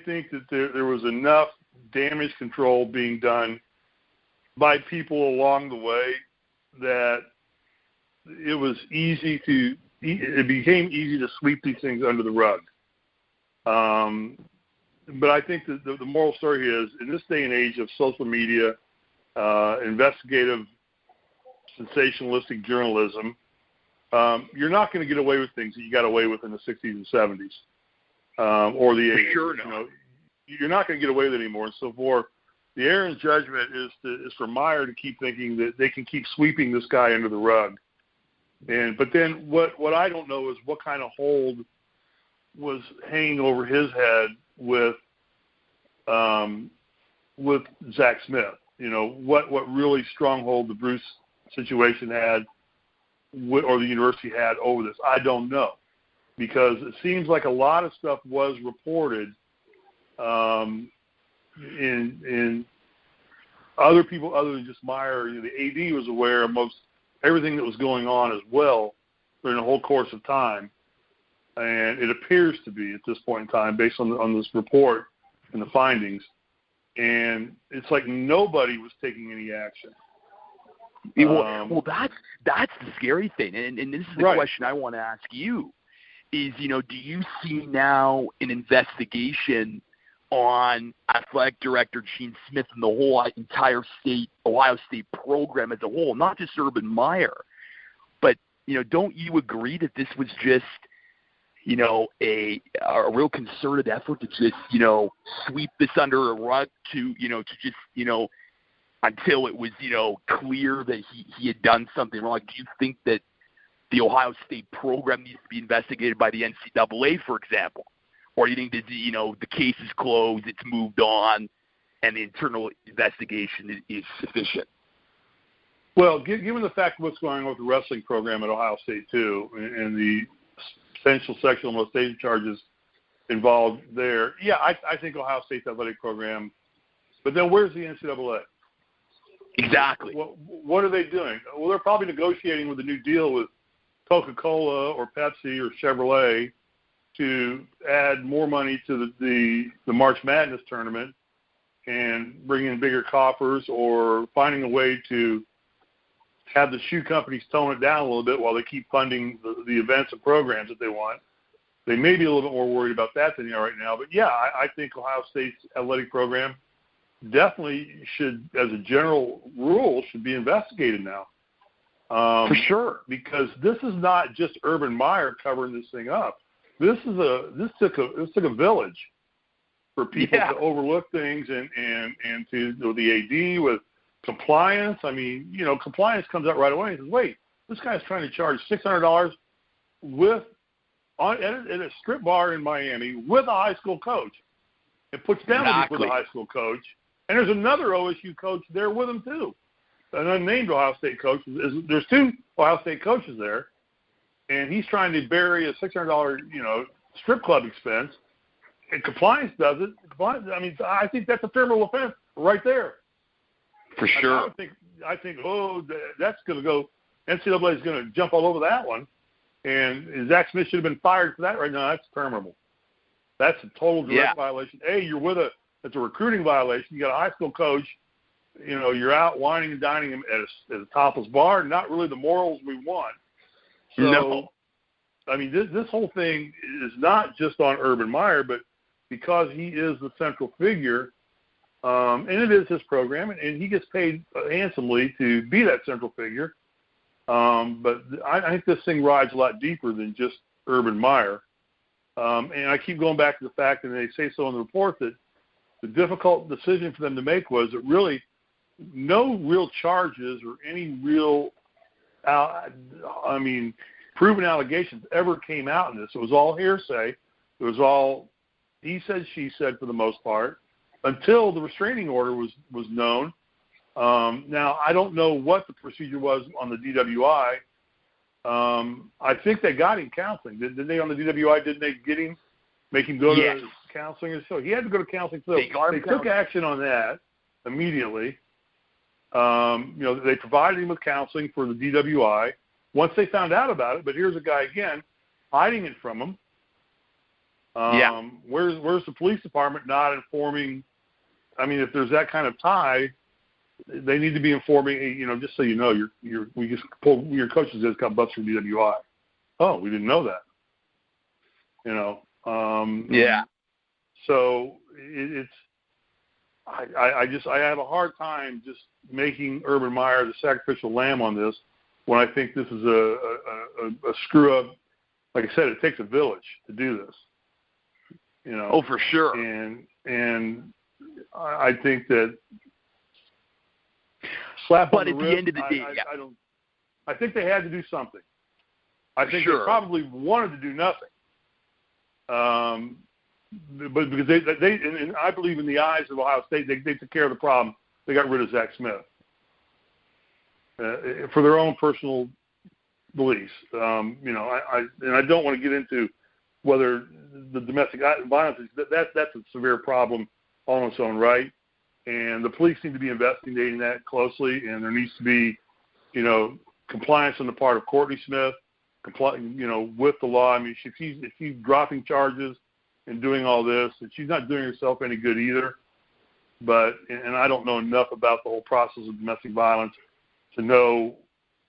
think that there was enough damage control being done by people along the way that it became easy to sweep these things under the rug. But I think that the moral story is, in this day and age of social media, investigative, sensationalistic journalism, you're not going to get away with things that you got away with in the 60s and 70s or the 80s. Sure, no. You know, you're not going to get away with it anymore. And so for the error in judgment is for Meyer to keep thinking that they can keep sweeping this guy under the rug. But then what I don't know is what kind of hold was hanging over his head with Zach Smith. You know, what really stronghold the Bruce situation had or the university had over this. I don't know, because it seems like a lot of stuff was reported in other people other than just Meyer. You know, the AD was aware of most everything that was going on as well during the whole course of time, and it appears to be at this point in time, based on this report and the findings. And it's like nobody was taking any action. Well, that's the scary thing, and this is the right. question I want to ask you: is, you know, do you see now an investigation on athletic director Gene Smith and the whole entire Ohio State program as a whole, not just Urban Meyer, but, you know, don't you agree that this was just, you know, a real concerted effort to just, you know, sweep this under a rug to just, you know, until it was, you know, clear that he had done something wrong? Do you think that the Ohio State program needs to be investigated by the NCAA, for example? Or do you think that, you know, the case is closed, it's moved on, and the internal investigation is sufficient? Well, given the fact of what's going on with the wrestling program at Ohio State, too, and the potential sexual molestation charges involved there, yeah, I think Ohio State's athletic program, but then where's the NCAA? Exactly. What are they doing? Well, they're probably negotiating with a new deal with Coca-Cola or Pepsi or Chevrolet to add more money to the March Madness tournament and bring in bigger coffers, or finding a way to have the shoe companies tone it down a little bit while they keep funding the events and programs that they want. They may be a little bit more worried about that than they are right now. But, yeah, I think Ohio State's athletic program definitely should, as a general rule, should be investigated now. For sure. Because this is not just Urban Meyer covering this thing up. This took a village for people to overlook things and to the AD with compliance. I mean, you know, compliance comes out right away and says, wait, this guy's trying to charge $600 at a strip bar in Miami with a high school coach, and puts down with a high school coach. And there's another OSU coach there with him too, an unnamed Ohio State coach. There's two Ohio State coaches there. And he's trying to bury a $600, you know, strip club expense, and compliance does it. I mean, I think that's a criminal offense right there. For sure. I think, that's going to go. NCAA is going to jump all over that one, and Zach Smith should have been fired for that right now. That's terminable. That's a total direct violation. You're it's a recruiting violation. You got a high school coach. You know, you're out whining and dining him at a topless bar. Not really the morals we want. So, no. I mean, this whole thing is not just on Urban Meyer, but because he is the central figure, and it is his program, and he gets paid handsomely to be that central figure. But I think this thing rides a lot deeper than just Urban Meyer. And I keep going back to the fact, and they say so in the report, that the difficult decision for them to make was that really no real charges or any real proven allegations ever came out in this. It was all hearsay. It was all he said, she said for the most part, until the restraining order was known. Now, I don't know what the procedure was on the DWI. I think they got him counseling. Did they on the DWI? Didn't they make him go to counseling? So he had to go to counseling. So they took action on that immediately. They provided him with counseling for the DWI once they found out about it. But here's a guy again hiding it from him. Where's the police department not informing? I mean, if there's that kind of tie, they need to be informing. Just so you know, we just pulled your coaches just got busted for DWI. Oh, we didn't know that. So it's. I have a hard time just making Urban Meyer the sacrificial lamb on this when I think this is a screw up. Like I said, it takes a village to do this. Oh, for sure. And I think that slap on the wrist. But at the end of the day, I think they had to do something. I think they probably wanted to do nothing. But because they and I believe in the eyes of Ohio State, they took care of the problem. They got rid of Zach Smith for their own personal beliefs. I don't want to get into whether the domestic violence that's a severe problem on its own right, and the police need to be investigating that closely, and there needs to be, compliance on the part of Courtney Smith, with the law. I mean, if she's dropping charges and doing all this, and she's not doing herself any good either. But I don't know enough about the whole process of domestic violence to know.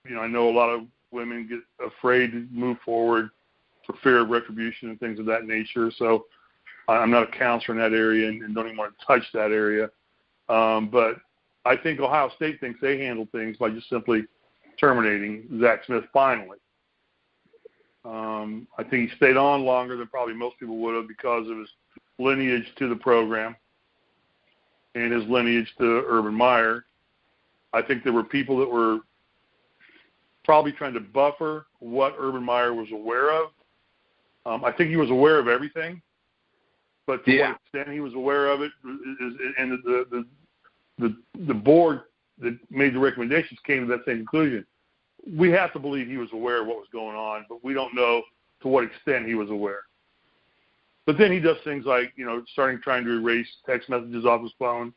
I know a lot of women get afraid to move forward for fear of retribution and things of that nature. So I'm not a counselor in that area and don't even want to touch that area. But I think Ohio State thinks they handled things by just simply terminating Zach Smith finally. I think he stayed on longer than probably most people would have because of his lineage to the program and his lineage to Urban Meyer. I think there were people that were probably trying to buffer what Urban Meyer was aware of. I think he was aware of everything, but to what extent he was aware of it, and the board that made the recommendations came to that same conclusion. We have to believe he was aware of what was going on, but we don't know to what extent he was aware. But then he does things like, trying to erase text messages off his phone,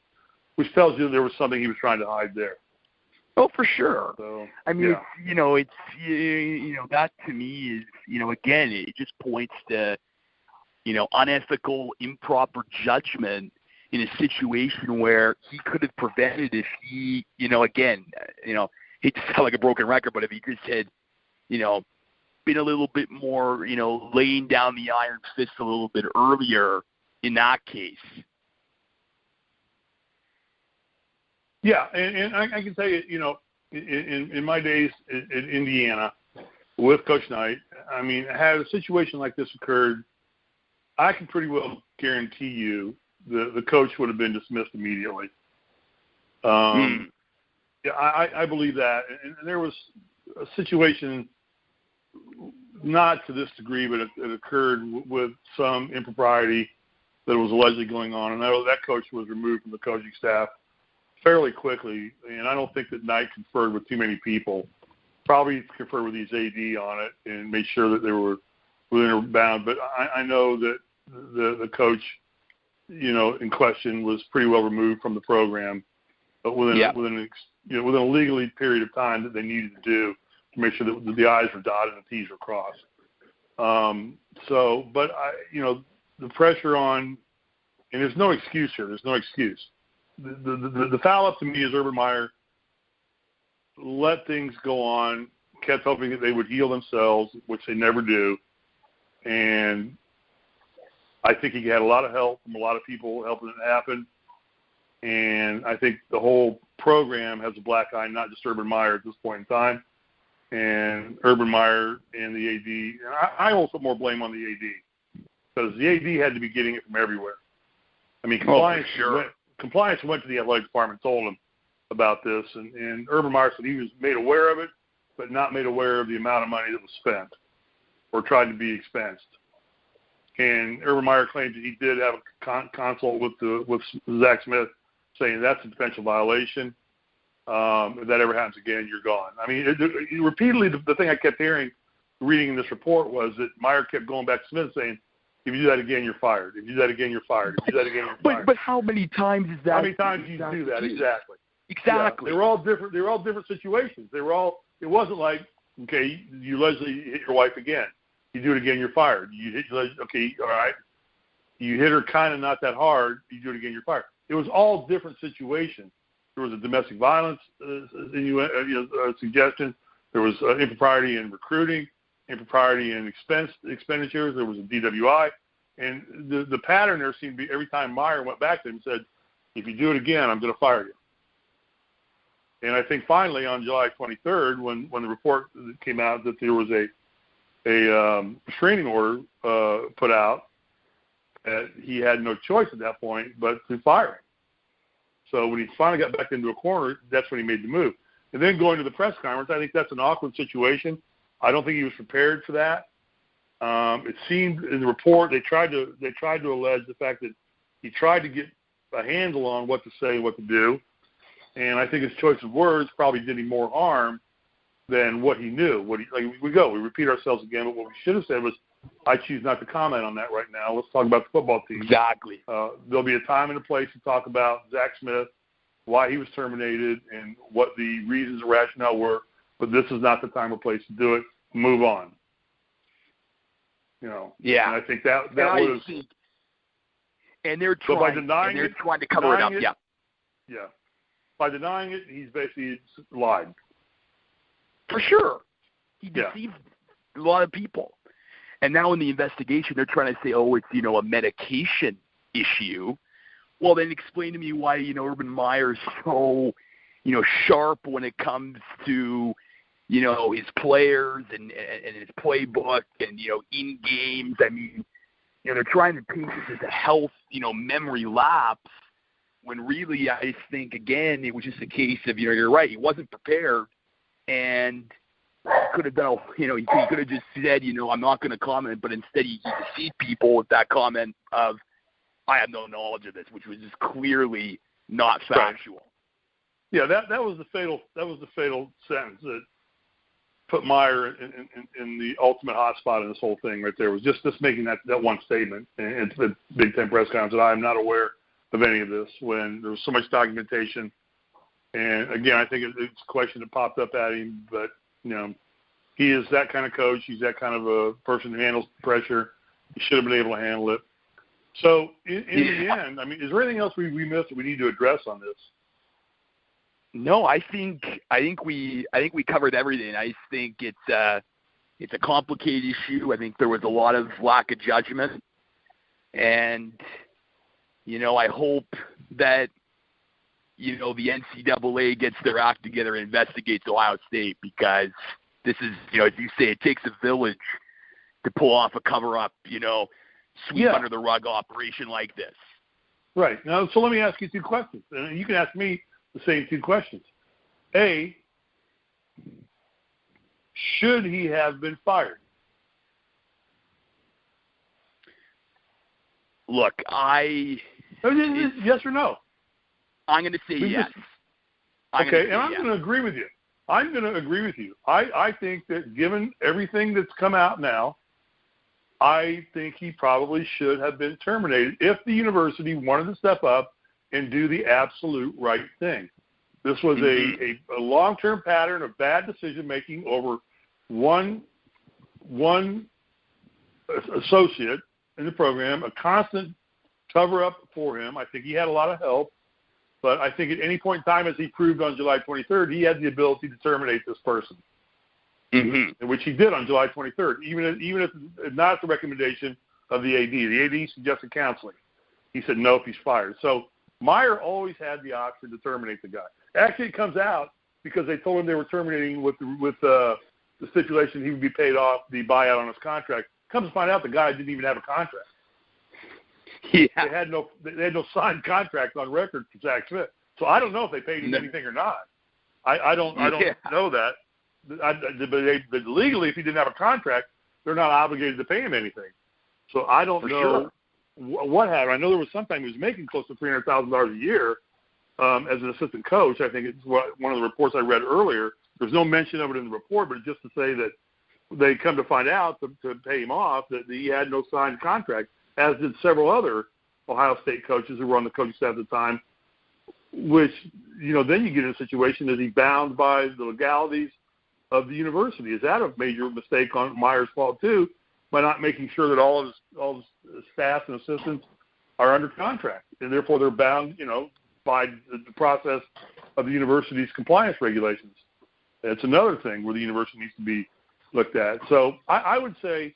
which tells you there was something he was trying to hide there. Oh, for sure. So, I mean, that to me is, again, it just points to, unethical, improper judgment in a situation where he could have prevented if he, hate to sound like a broken record, but if he just had, been a little bit more, laying down the iron fist a little bit earlier in that case. Yeah, and I can tell you, in my days in Indiana with Coach Knight, I mean, had a situation like this occurred, I can pretty well guarantee you the coach would have been dismissed immediately. Yeah, I believe that. And there was a situation, not to this degree, but it occurred with some impropriety that was allegedly going on. And that coach was removed from the coaching staff fairly quickly. And I don't think that Knight conferred with too many people. Probably conferred with his AD on it and made sure that they were within a bound. But I know that the coach, in question was pretty well removed from the program, but within a legally period of time that they needed to do to make sure that the I's were dotted and the T's were crossed. But the pressure on, and there's no excuse here. There's no excuse. The foul up to me is Urban Meyer let things go on, kept hoping that they would heal themselves, which they never do. And I think he had a lot of help from a lot of people helping it happen. And I think the whole program has a black eye, not just Urban Meyer at this point in time. And Urban Meyer and the AD, and I also put more blame on the AD because the AD had to be getting it from everywhere. I mean, compliance went to the athletic department, told him about this, and Urban Meyer said he was made aware of it, but not made aware of the amount of money that was spent or tried to be expensed. And Urban Meyer claims that he did have a consult with Zach Smith saying that's a potential violation. If that ever happens again, you're gone. I mean, repeatedly, the thing I kept hearing, reading in this report, was that Meyer kept going back to Smith saying, if you do that again, you're fired. If you do that again, you're fired. If you do that again, you're fired. But how many times is that? How many times do you do that? Exactly. Exactly. Yeah, they were all different. They were all different situations. It wasn't like, okay, you allegedly hit your wife again. You do it again, you're fired. You hit, okay, all right. You hit her kind of not that hard. You do it again, you're fired. It was all different situations. There was a domestic violence suggestion. There was impropriety in recruiting, impropriety in expenditures. There was a DWI. And the pattern there seemed to be every time Meyer went back to him and said, if you do it again, I'm going to fire you. And I think finally on July 23rd, when the report came out that there was a restraining order put out, he had no choice at that point but to fire him. So when he finally got back into a corner, that's when he made the move. And then going to the press conference, I think that's an awkward situation. I don't think he was prepared for that. It seemed in the report they tried to allege the fact that he tried to get a handle on what to say and what to do. And I think his choice of words probably did him more harm than what he knew. We repeat ourselves again, but what we should have said was, I choose not to comment on that right now. Let's talk about the football team. Exactly. There'll be a time and a place to talk about Zach Smith, why he was terminated, and what the reasons and rationale were, but this is not the time or place to do it. Move on. Yeah. And I think that was. And they're trying to cover it up. Yeah. Yeah. By denying it, he's basically lied. For sure. He deceived a lot of people. And now in the investigation, they're trying to say, it's, a medication issue. Well, then explain to me why, Urban Meyer's so, sharp when it comes to, his players and his playbook and, in games. I mean, they're trying to paint this as a health, memory lapse, when really I think, again, it was just a case of, you're right, he wasn't prepared, and could have done, he could have just said, I'm not going to comment, but instead he deceived people with that comment of, I have no knowledge of this, which was just clearly not factual. Right. Yeah, that was the fatal sentence that put Meyer in the ultimate hotspot in this whole thing right there. Was just making that one statement, and it's the Big Ten press conference that I am not aware of any of this when there was so much documentation. And again, I think it's a question that popped up at him, but he is that kind of coach. He's that kind of a person who handles pressure. He should have been able to handle it. So in the end, I mean, is there anything else we missed that we need to address on this? No, I think we covered everything. I think it's a complicated issue. I think there was a lot of lack of judgment, and I hope that the NCAA gets their act together and investigates Ohio State, because this is, as you say, it takes a village to pull off a cover-up, sweep under the rug operation like this. Right. Now, so let me ask you two questions. And you can ask me the same two questions. A, should he have been fired? Look, yes or no? I'm going to say yes. Okay, and I'm going to agree with you. I think that given everything that's come out now, I think he probably should have been terminated if the university wanted to step up and do the absolute right thing. This was a long-term pattern of bad decision-making over one associate in the program, a constant cover-up for him. I think he had a lot of help. But I think at any point in time, as he proved on July 23rd, he had the ability to terminate this person, which he did on July 23rd, even if not at the recommendation of the AD. The AD suggested counseling. He said no if he's fired. So Meyer always had the option to terminate the guy. Actually, it comes out because they told him they were terminating with the stipulation he would be paid off the buyout on his contract. Comes to find out the guy didn't even have a contract. Yeah. They had no signed contract on record for Zach Smith. So I don't know if they paid him anything or not. I don't know that. But legally, if he didn't have a contract, they're not obligated to pay him anything. So I don't know what happened. I know there was sometime he was making close to $300,000 a year as an assistant coach. I think it's one of the reports I read earlier. There's no mention of it in the report, but just to say that they come to find out to pay him off that he had no signed contract, as did several other Ohio State coaches who were on the coaching staff at the time, which, then you get in a situation, is he bound by the legalities of the university? Is that a major mistake on Meyer's part too, by not making sure that all his staff and assistants are under contract, and therefore they're bound, by the process of the university's compliance regulations? That's another thing where the university needs to be looked at. So I would say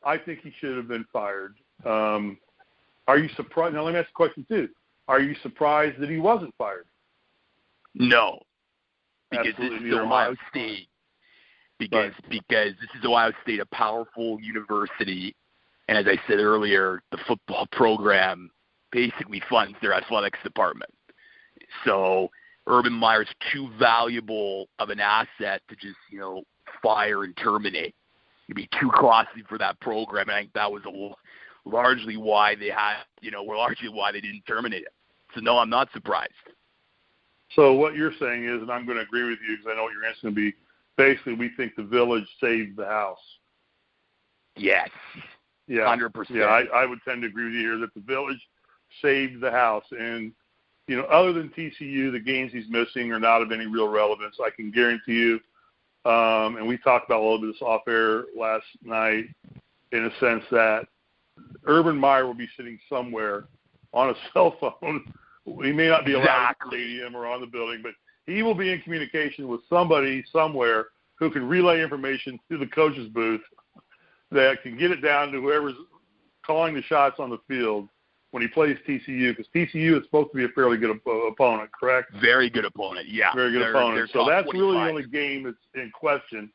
I think he should have been fired. Are you surprised? Now let me ask a question too. Are you surprised that he wasn't fired? No, because Absolutely, this is Ohio State. Because this is Ohio State, a powerful university, and as I said earlier, the football program basically funds their athletics department. So Urban Meyer's too valuable of an asset to just, fire and terminate. It'd be too costly for that program, and I think that was largely why they didn't terminate it. So no, I'm not surprised. So what you're saying is, and I'm going to agree with you because I know what your answer is going to be, basically we think the village saved the house. Yes. Yeah. 100%. Yeah, I would tend to agree with you here that the village saved the house. And, other than TCU, the games he's missing are not of any real relevance. I can guarantee you, and we talked about a little bit of this off air last night, in a sense that Urban Meyer will be sitting somewhere on a cell phone. He may not be allowed in the stadium or on the building, but he will be in communication with somebody somewhere who can relay information to the coach's booth that can get it down to whoever's calling the shots on the field when he plays TCU, because TCU is supposed to be a fairly good opponent, correct? Very good opponent, yeah. Very good opponent. So that's 25. really the only game that's in question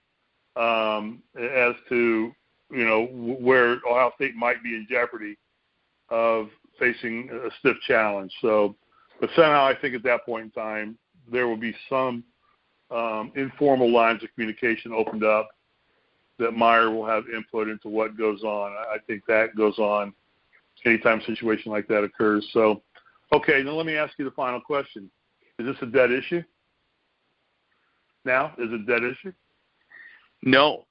as to, where Ohio State might be in jeopardy of facing a stiff challenge. So, but somehow I think at that point in time, there will be some informal lines of communication opened up that Meyer will have input into what goes on. I think that goes on anytime a situation like that occurs. So, okay, now let me ask you the final question. Is this a dead issue? Now, is it a dead issue? No,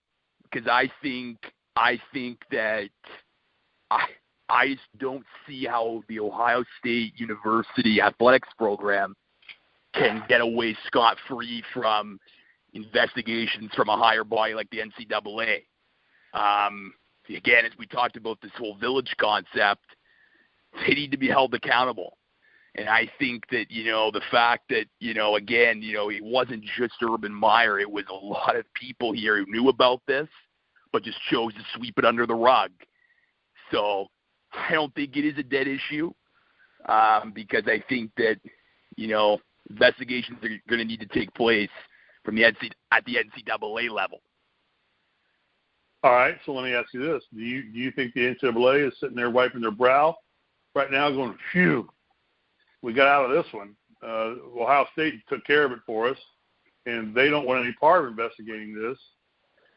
because I think that I just don't see how the Ohio State University athletics program can get away scot-free from investigations from a higher body like the NCAA. Again, as we talked about this whole village concept, they need to be held accountable. And I think that, the fact that, again, it wasn't just Urban Meyer. It was a lot of people here who knew about this, but just chose to sweep it under the rug. So I don't think it is a dead issue because I think that, investigations are going to need to take place from at the NCAA level. All right, so let me ask you this. Do you think the NCAA is sitting there wiping their brow right now going, phew, we got out of this one. Ohio State took care of it for us, and they don't want any part of investigating this?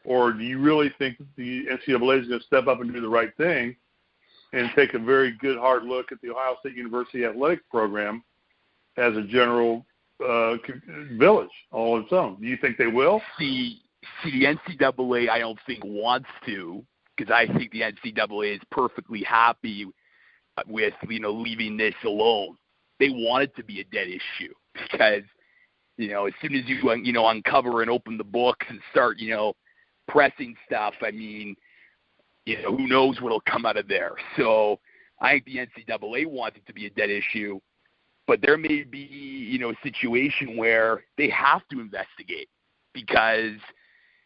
Or do you really think that the NCAA is going to step up and do the right thing and take a very good, hard look at the Ohio State University athletics program as a general village all on its own? Do you think they will? See, the NCAA I don't think wants to, because I think the NCAA is perfectly happy with, leaving this alone. They want it to be a dead issue because, as soon as you, uncover and open the books and start, pressing stuff, I mean, who knows what'll come out of there. So I think the NCAA wants it to be a dead issue, but there may be, a situation where they have to investigate because,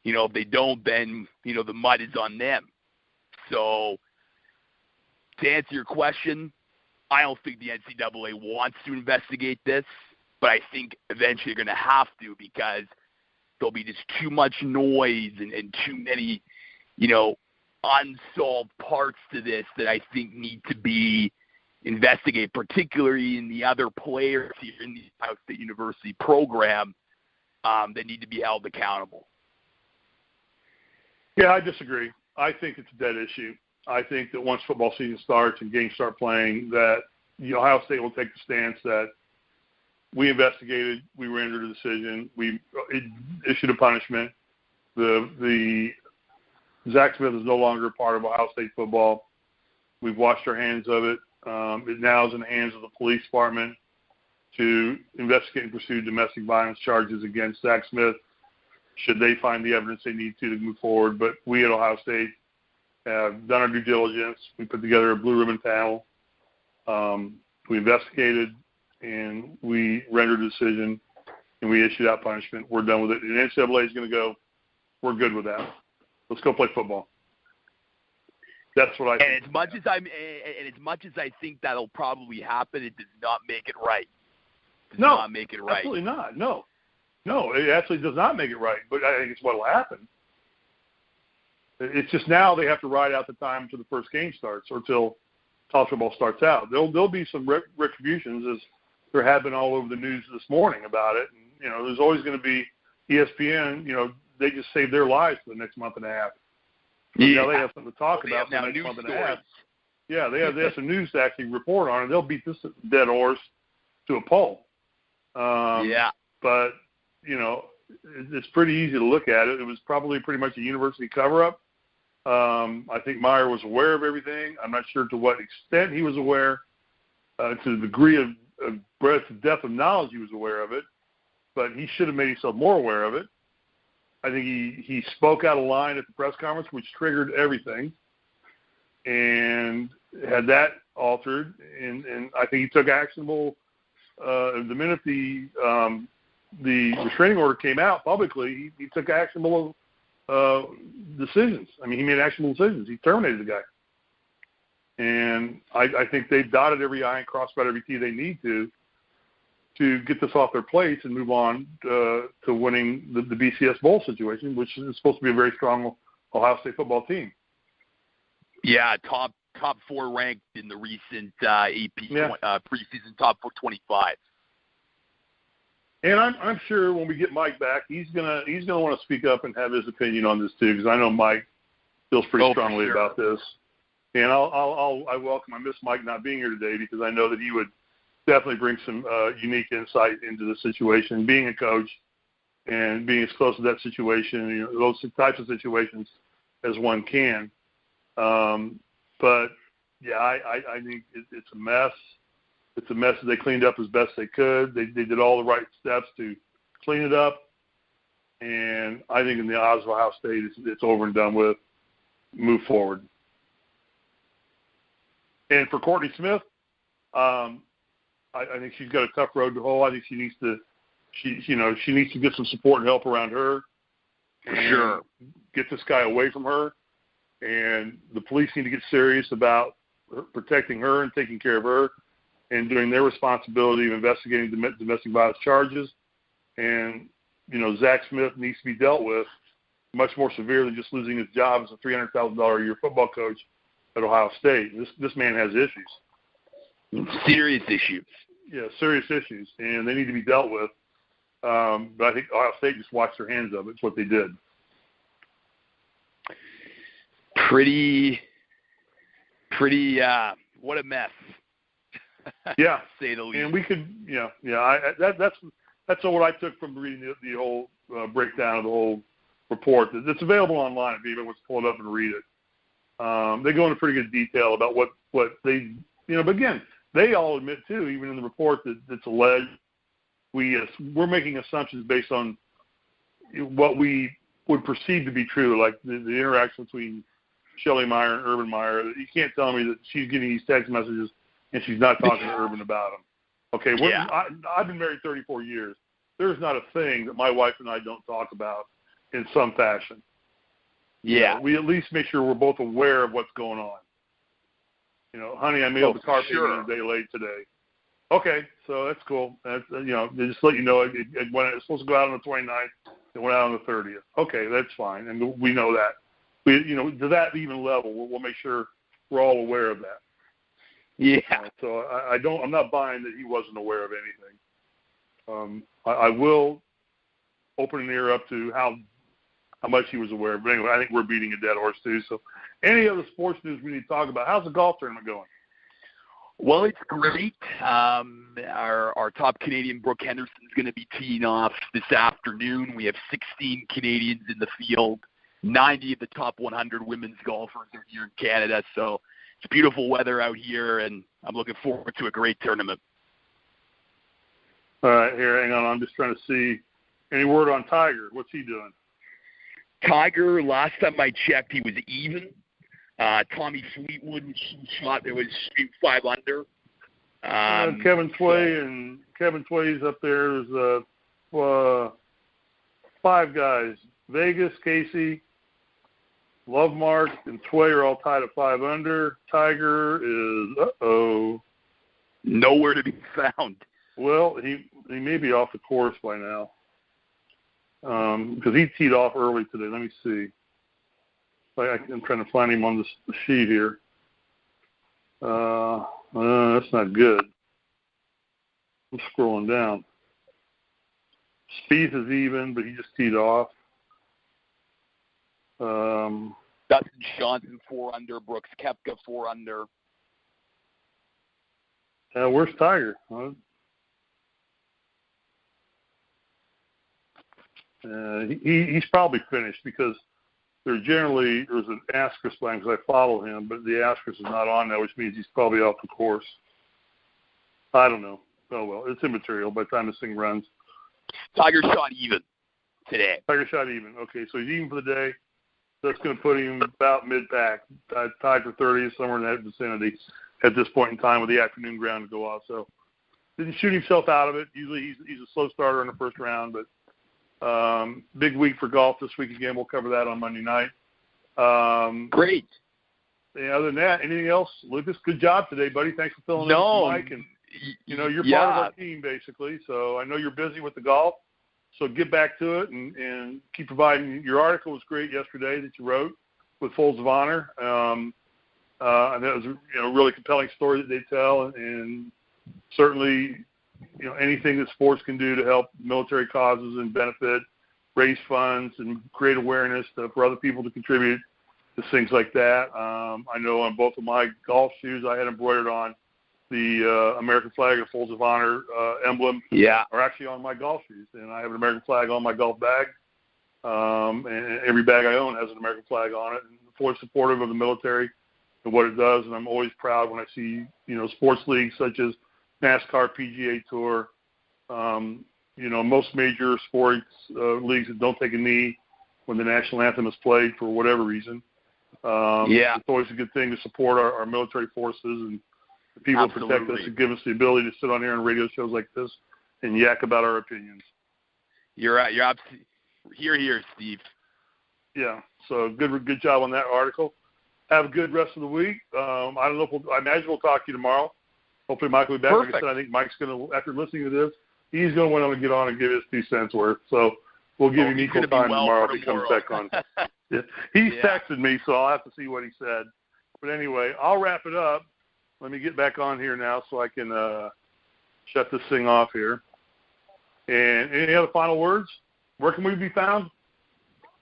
if they don't, then, the mud is on them. So to answer your question, I don't think the NCAA wants to investigate this, but I think eventually they're going to have to because there'll be just too much noise and too many, unsolved parts to this that I think need to be investigated, particularly in the other players here in the Ohio State University program that need to be held accountable. Yeah, I disagree. I think it's a dead issue. I think that once football season starts and games start playing, that Ohio State will take the stance that we investigated, we rendered a decision, we issued a punishment. The Zach Smith is no longer a part of Ohio State football. We've washed our hands of it. It now is in the hands of the police department to investigate and pursue domestic violence charges against Zach Smith, should they find the evidence they need to move forward. But we at Ohio State have done our due diligence. We put together a blue ribbon panel. We investigated, and we rendered a decision, and we issued out punishment. We're done with it. And NCAA is going to go, we're good with that. Let's go play football. That's what I think. And as much as I think that'll probably happen, it does not make it right. Not make it right. Absolutely not. No, it actually does not make it right. But I think it's what will happen. It's just now they have to ride out the time until the first game starts or till college football starts out. There'll be some retributions, as there have been all over the news this morning about it. And, there's always going to be ESPN. They just saved their lives for the next month and a half. Yeah. They have something to talk about for the next month and a half. Yeah, they have some news to actually report on, and they'll beat this dead horse to a pulp. But, it's pretty easy to look at it. It was probably pretty much a university cover-up. I think Meyer was aware of everything. I'm not sure to what extent he was aware, to the degree of breadth and depth of knowledge he was aware of it, but he should have made himself more aware of it. I think he spoke out of line at the press conference, which triggered everything, and had that altered. And I think he took actionable the minute the restraining order came out publicly. He took actionable decisions. I mean, he made actionable decisions. He terminated the guy. And I think they've dotted every I and crossed about every T they need to get this off their plates and move on to winning the BCS Bowl situation, which is supposed to be a very strong Ohio State football team. Yeah, top 4 ranked in the recent AP preseason top 25. And I'm sure when we get Mike back, he's gonna want to speak up and have his opinion on this too, because I know Mike feels pretty strongly about this. And I welcome. I miss Mike not being here today, because I know that he would definitely bring some unique insight into the situation. Being a coach and being as close to that situation, those types of situations as one can. But yeah, I think it's a mess. It's a mess that they cleaned up as best they could. They did all the right steps to clean it up. And I think in the eyes of Ohio State, it's over and done with. Move forward. And for Courtney Smith, I think she's got a tough road to hoe. I think she needs to get some support and help around her. Sure. Get this guy away from her. And the police need to get serious about protecting her and taking care of her and doing their responsibility of investigating domestic violence charges. And, Zach Smith needs to be dealt with much more severe than just losing his job as a $300,000 a year football coach at Ohio State. This man has issues. Serious issues. Yeah, serious issues, and they need to be dealt with. But I think Ohio State just washed their hands of it. It's what they did. Pretty, what a mess. Yeah. Say the least. And we could, that's what I took from reading the whole breakdown of the whole report. It's available online if anyone wants to pull it up and read it. They go into pretty good detail about what they, but again, they all admit too, even in the report that it's alleged, we're making assumptions based on what we would perceive to be true, like the interaction between Shelley Meyer and Urban Meyer. You can't tell me that she's getting these text messages and she's not talking to Urban about them. Okay, I've been married 34 years. There's not a thing that my wife and I don't talk about in some fashion. Yeah. We at least make sure we're both aware of what's going on. Honey, I mailed the car payment a day late today. Okay, so that's cool. That's, they just let you know it was supposed to go out on the 29th. It went out on the 30th. Okay, that's fine, and we know that. To that even level, we'll make sure we're all aware of that. Yeah. So I'm not buying that he wasn't aware of anything. I will open an ear up to how much he was aware. But anyway, I think we're beating a dead horse too. So any other sports news we need to talk about? How's the golf tournament going? Well, it's great. Our top Canadian, Brooke Henderson, is going to be teeing off this afternoon. We have 16 Canadians in the field. 90 of the top 100 women's golfers are here in Canada. So it's beautiful weather out here, and I'm looking forward to a great tournament. All right, here, hang on. I'm just trying to see any word on Tiger. What's he doing? Tiger, last time I checked, he was even. Tommy Fleetwood shot. It was 5 under. Kevin Tway's up there. There's 5 guys. Vegas, Casey, Lovemark, and Tway are all tied at 5 under. Tiger is nowhere to be found. Well, he may be off the course by now because he teed off early today. Let me see. I'm trying to find him on the sheet here. That's not good. I'm scrolling down. Spieth is even, but he just teed off. Dustin Johnson 4 under. Brooks Koepka 4 under. Where's Tiger? He's probably finished because there's an asterisk line because I follow him, but the asterisk is not on there, which means he's probably off the course. I don't know. Oh, well, it's immaterial by the time this thing runs. Tiger shot even today. Tiger shot even. Okay, so he's even for the day. That's going to put him about mid-pack, tied for 30th, somewhere in that vicinity at this point in time with the afternoon ground to go off. So didn't shoot himself out of it. Usually he's a slow starter in the first round, but big week for golf this week again. We'll cover that on Monday night. Great. Other than that, anything else? Lucas, good job today, buddy. Thanks for filling in with Mike. And, you're part of our team, basically. So I know you're busy with the golf. So get back to it and keep providing. Your article was great yesterday that you wrote with Folds of Honor. And that was a really compelling story that they tell. And certainly, anything that sports can do to help military causes and benefit, raise funds, and create awareness for other people to contribute to things like that. I know on both of my golf shoes I had embroidered on the American flag or Folds of Honor emblem are actually on my golf shoes. And I have an American flag on my golf bag. And every bag I own has an American flag on it. And I'm fully supportive of the military and what it does. And I'm always proud when I see, sports leagues such as NASCAR, PGA Tour, most major sports leagues that don't take a knee when the national anthem is played for whatever reason. It's always a good thing to support our military forces and the people who protect us and give us the ability to sit on here on radio shows like this and yak about our opinions. You're right. You're absolutely here, Steve. Yeah. So good job on that article. Have a good rest of the week. I don't know I imagine we'll talk to you tomorrow. Hopefully Mike will be back. Perfect. Like I said, I think Mike's going to, after listening to this, he's going to want to get on and give his 2 cents worth. So we'll give him equal time tomorrow if he comes back on. He's texted me, so I'll have to see what he said. But anyway, I'll wrap it up. Let me get back on here now so I can shut this thing off here. And any other final words? Where can we be found?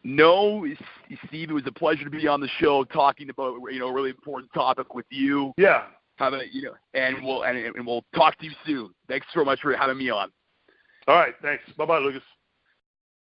No, Steve, it was a pleasure to be on the show talking about a really important topic with you. Yeah. How about and we'll talk to you soon. Thanks so much for having me on. All right, thanks. Bye-bye, Lucas.